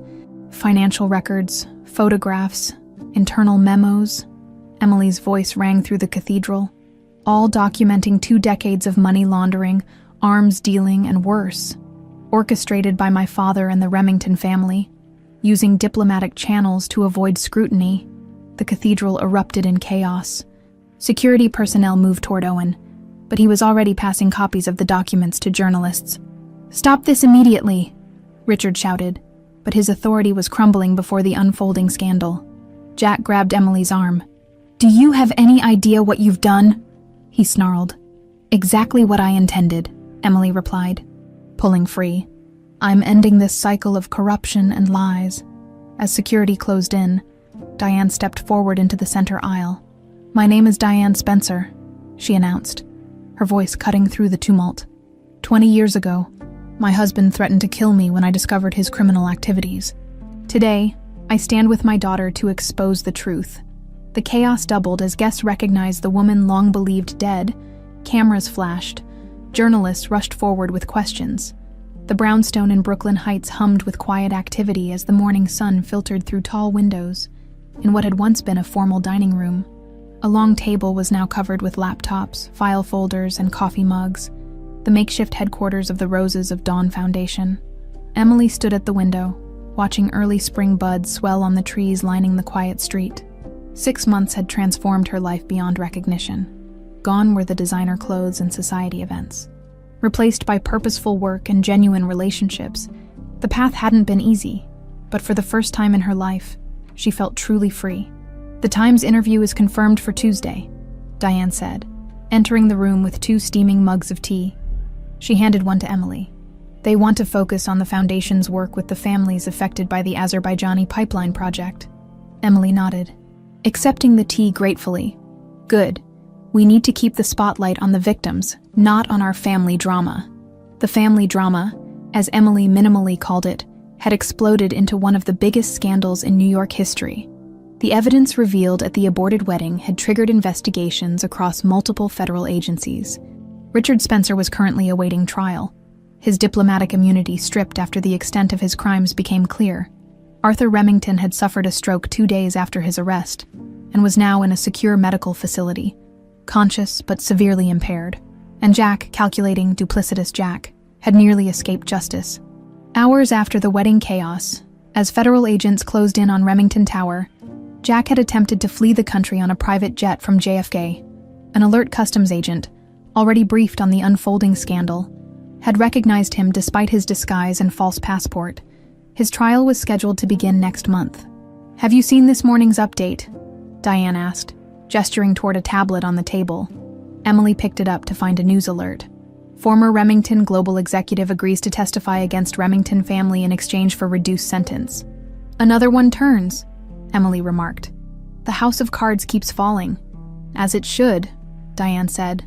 financial records, photographs, internal memos. Emily's voice rang through the cathedral, all documenting 2 decades of money laundering, arms dealing, and worse, orchestrated by my father and the Remington family. Using diplomatic channels to avoid scrutiny, the cathedral erupted in chaos. Security personnel moved toward Owen, but he was already passing copies of the documents to journalists. "Stop this immediately," Richard shouted, but his authority was crumbling before the unfolding scandal. Jack grabbed Emily's arm. "Do you have any idea what you've done?" he snarled. "Exactly what I intended," Emily replied, pulling free. "I'm ending this cycle of corruption and lies." As security closed in, Diane stepped forward into the center aisle. "My name is Diane Spencer," she announced, her voice cutting through the tumult. 20 years ago, my husband threatened to kill me when I discovered his criminal activities. Today, I stand with my daughter to expose the truth. The chaos doubled as guests recognized the woman long believed dead. Cameras flashed. Journalists rushed forward with questions. The brownstone in Brooklyn Heights hummed with quiet activity as the morning sun filtered through tall windows. In what had once been a formal dining room, a long table was now covered with laptops, file folders, and coffee mugs, the makeshift headquarters of the Roses of Dawn Foundation. Emily stood at the window, watching early spring buds swell on the trees lining the quiet street. 6 months had transformed her life beyond recognition. Gone were the designer clothes and society events. Replaced by purposeful work and genuine relationships, the path hadn't been easy, but for the first time in her life, she felt truly free. "The Times interview is confirmed for Tuesday," Diane said, entering the room with 2 steaming mugs of tea. She handed one to Emily. "They want to focus on the Foundation's work with the families affected by the Azerbaijani pipeline project." Emily nodded, accepting the tea gratefully. "Good. We need to keep the spotlight on the victims, not on our family drama." The family drama, as Emily minimally called it, had exploded into one of the biggest scandals in New York history. The evidence revealed at the aborted wedding had triggered investigations across multiple federal agencies. Richard Spencer was currently awaiting trial, his diplomatic immunity stripped after the extent of his crimes became clear. Arthur Remington had suffered a stroke 2 days after his arrest and was now in a secure medical facility, conscious but severely impaired. And Jack, calculating duplicitous Jack, had nearly escaped justice. Hours after the wedding chaos, as federal agents closed in on Remington Tower, Jack had attempted to flee the country on a private jet from JFK. An alert customs agent, already briefed on the unfolding scandal, had recognized him despite his disguise and false passport. His trial was scheduled to begin next month. "Have you seen this morning's update?" Diane asked, gesturing toward a tablet on the table. Emily picked it up to find a news alert. "Former Remington global executive agrees to testify against Remington family in exchange for reduced sentence." "Another one turns," Emily remarked. "The house of cards keeps falling." "As it should," Diane said,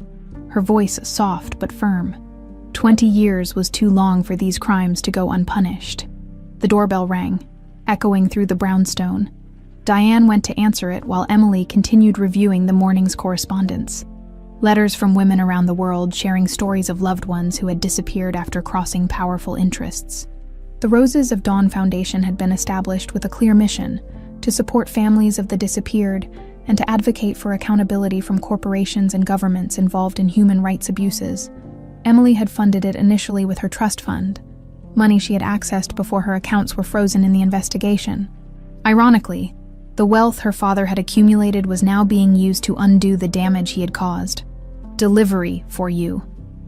her voice soft but firm. 20 years was too long for these crimes to go unpunished. The doorbell rang, echoing through the brownstone. Diane went to answer it while Emily continued reviewing the morning's correspondence. Letters from women around the world sharing stories of loved ones who had disappeared after crossing powerful interests. The Roses of Dawn Foundation had been established with a clear mission: to support families of the disappeared and to advocate for accountability from corporations and governments involved in human rights abuses. Emily had funded it initially with her trust fund, money she had accessed before her accounts were frozen in the investigation. Ironically, the wealth her father had accumulated was now being used to undo the damage he had caused. "Delivery for you,"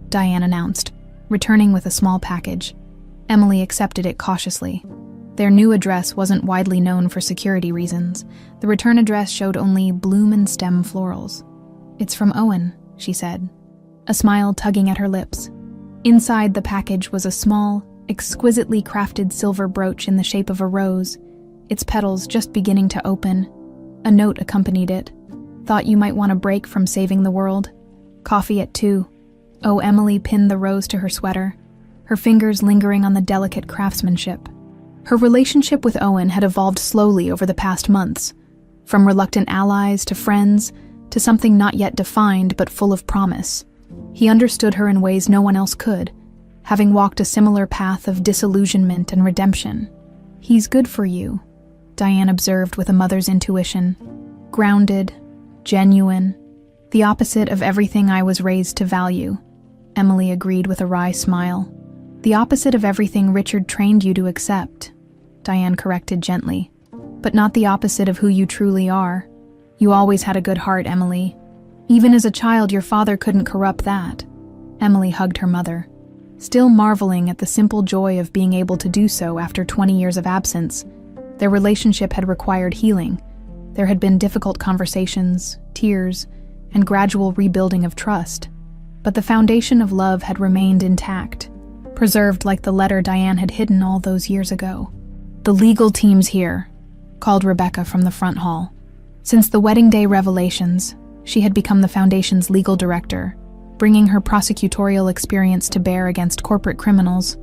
Diane announced, returning with a small package. Emily accepted it cautiously. Their new address wasn't widely known for security reasons. The return address showed only bloom and stem florals. "It's from Owen," she said, a smile tugging at her lips. Inside the package was a small, exquisitely crafted silver brooch in the shape of a rose, its petals just beginning to open. A note accompanied it. "Thought you might want a break from saving the world. Coffee at 2. Oh, Emily pinned the rose to her sweater, her fingers lingering on the delicate craftsmanship. Her relationship with Owen had evolved slowly over the past months, from reluctant allies to friends, to something not yet defined but full of promise. He understood her in ways no one else could, having walked a similar path of disillusionment and redemption. "He's good for you," Diane observed with a mother's intuition. "Grounded, genuine, the opposite of everything I was raised to value," Emily agreed with a wry smile. "The opposite of everything Richard trained you to accept," Diane corrected gently. "But not the opposite of who you truly are. You always had a good heart, Emily. Even as a child, your father couldn't corrupt that." Emily hugged her mother, still marveling at the simple joy of being able to do so after 20 years of absence. Their relationship had required healing. There had been difficult conversations, tears, and gradual rebuilding of trust. But the foundation of love had remained intact, preserved like the letter Diane had hidden all those years ago. "The legal team's here," called Rebecca from the front hall. Since the wedding day revelations, she had become the Foundation's legal director, bringing her prosecutorial experience to bear against corporate criminals.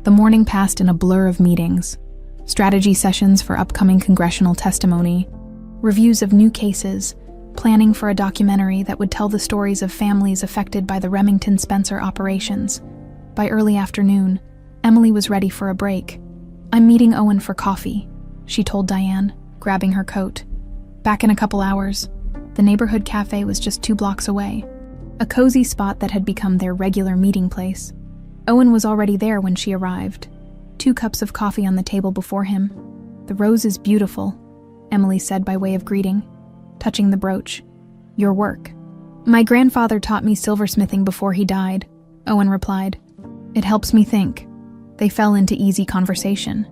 The morning passed in a blur of meetings, strategy sessions for upcoming congressional testimony, reviews of new cases, planning for a documentary that would tell the stories of families affected by the Remington Spencer operations. By early afternoon, Emily was ready for a break. "I'm meeting Owen for coffee," she told Diane, grabbing her coat. "Back in a couple hours." The neighborhood cafe was just 2 blocks away, a cozy spot that had become their regular meeting place. Owen was already there when she arrived, 2 cups of coffee on the table before him. "The rose is beautiful," Emily said by way of greeting, touching the brooch. "Your work." "My grandfather taught me silversmithing before he died," Owen replied. "It helps me think." They fell into easy conversation,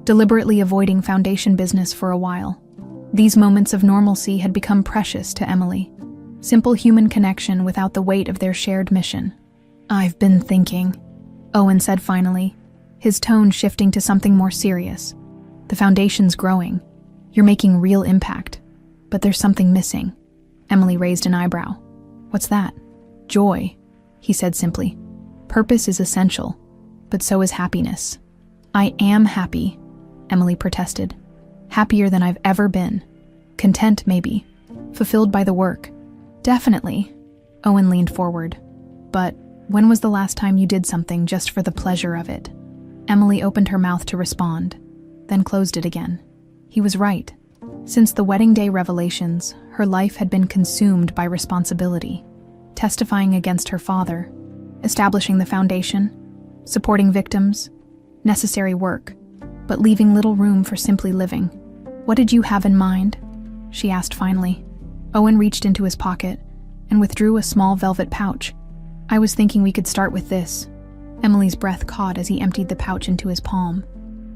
deliberately avoiding foundation business for a while. These moments of normalcy had become precious to Emily. Simple human connection without the weight of their shared mission. "I've been thinking," Owen said finally, his tone shifting to something more serious. "The foundation's growing. You're making real impact. But there's something missing." Emily raised an eyebrow. "What's that?" "Joy," he said simply. "Purpose is essential, but so is happiness." "I am happy," Emily protested. "Happier than I've ever been. Content, maybe. Fulfilled by the work." "Definitely," Owen leaned forward. "But when was the last time you did something just for the pleasure of it?" Emily opened her mouth to respond, then closed it again. He was right. Since the wedding day revelations, her life had been consumed by responsibility, testifying against her father, establishing the foundation, supporting victims, necessary work, but leaving little room for simply living. "What did you have in mind?" she asked finally. Owen reached into his pocket and withdrew a small velvet pouch. "I was thinking we could start with this." Emily's breath caught as he emptied the pouch into his palm.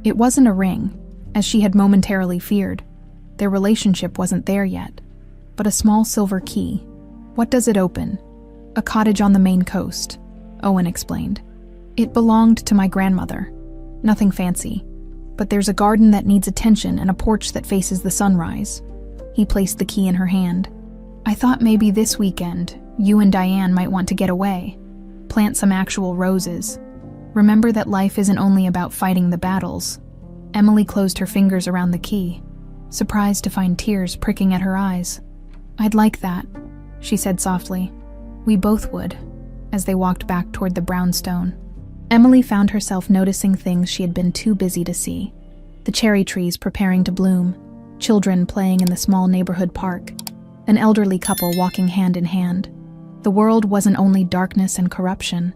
It wasn't a ring, as she had momentarily feared. Their relationship wasn't there yet, but a small silver key. "What does it open?" "A cottage on the Maine coast," Owen explained. "It belonged to my grandmother. Nothing fancy, but there's a garden that needs attention and a porch that faces the sunrise." He placed the key in her hand. "I thought maybe this weekend, you and Diane might want to get away. Plant some actual roses. Remember that life isn't only about fighting the battles." Emily closed her fingers around the key, surprised to find tears pricking at her eyes. "I'd like that," she said softly. "We both would," as they walked back toward the brownstone. Emily found herself noticing things she had been too busy to see. The cherry trees preparing to bloom, children playing in the small neighborhood park, an elderly couple walking hand in hand. The world wasn't only darkness and corruption.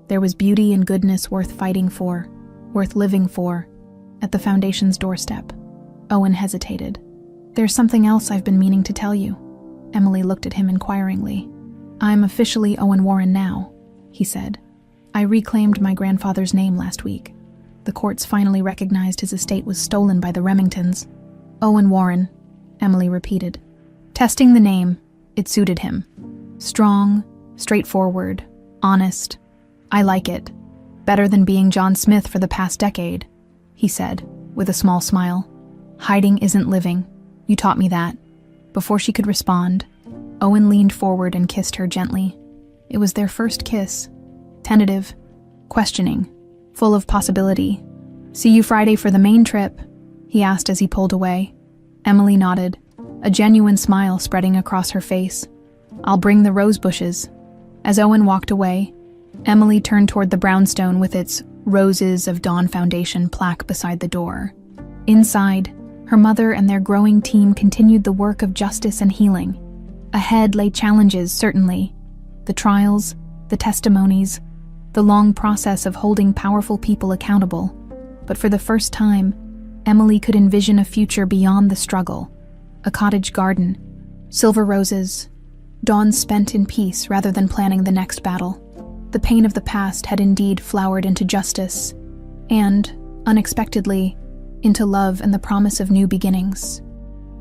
There was beauty and goodness worth fighting for, worth living for. At the foundation's doorstep, Owen hesitated. "There's something else I've been meaning to tell you." Emily looked at him inquiringly. "I'm officially Owen Warren now," he said. "I reclaimed my grandfather's name last week. The courts finally recognized his estate was stolen by the Remingtons." "Owen Warren," Emily repeated. Testing the name, it suited him. Strong, straightforward, honest. "I like it. Better than being John Smith for the past decade," he said, with a small smile. "Hiding isn't living. You taught me that." Before she could respond, Owen leaned forward and kissed her gently. It was their first kiss. Tentative, questioning, full of possibility. "See you Friday for the Maine trip?" he asked as he pulled away. Emily nodded, a genuine smile spreading across her face. "I'll bring the rose bushes." As Owen walked away, Emily turned toward the brownstone with its Roses of Dawn Foundation plaque beside the door. Inside, her mother and their growing team continued the work of justice and healing. Ahead lay challenges, certainly. The trials, the testimonies, the long process of holding powerful people accountable. But for the first time, Emily could envision a future beyond the struggle. A cottage garden, silver roses, dawn spent in peace rather than planning the next battle. The pain of the past had indeed flowered into justice, and, unexpectedly, into love and the promise of new beginnings.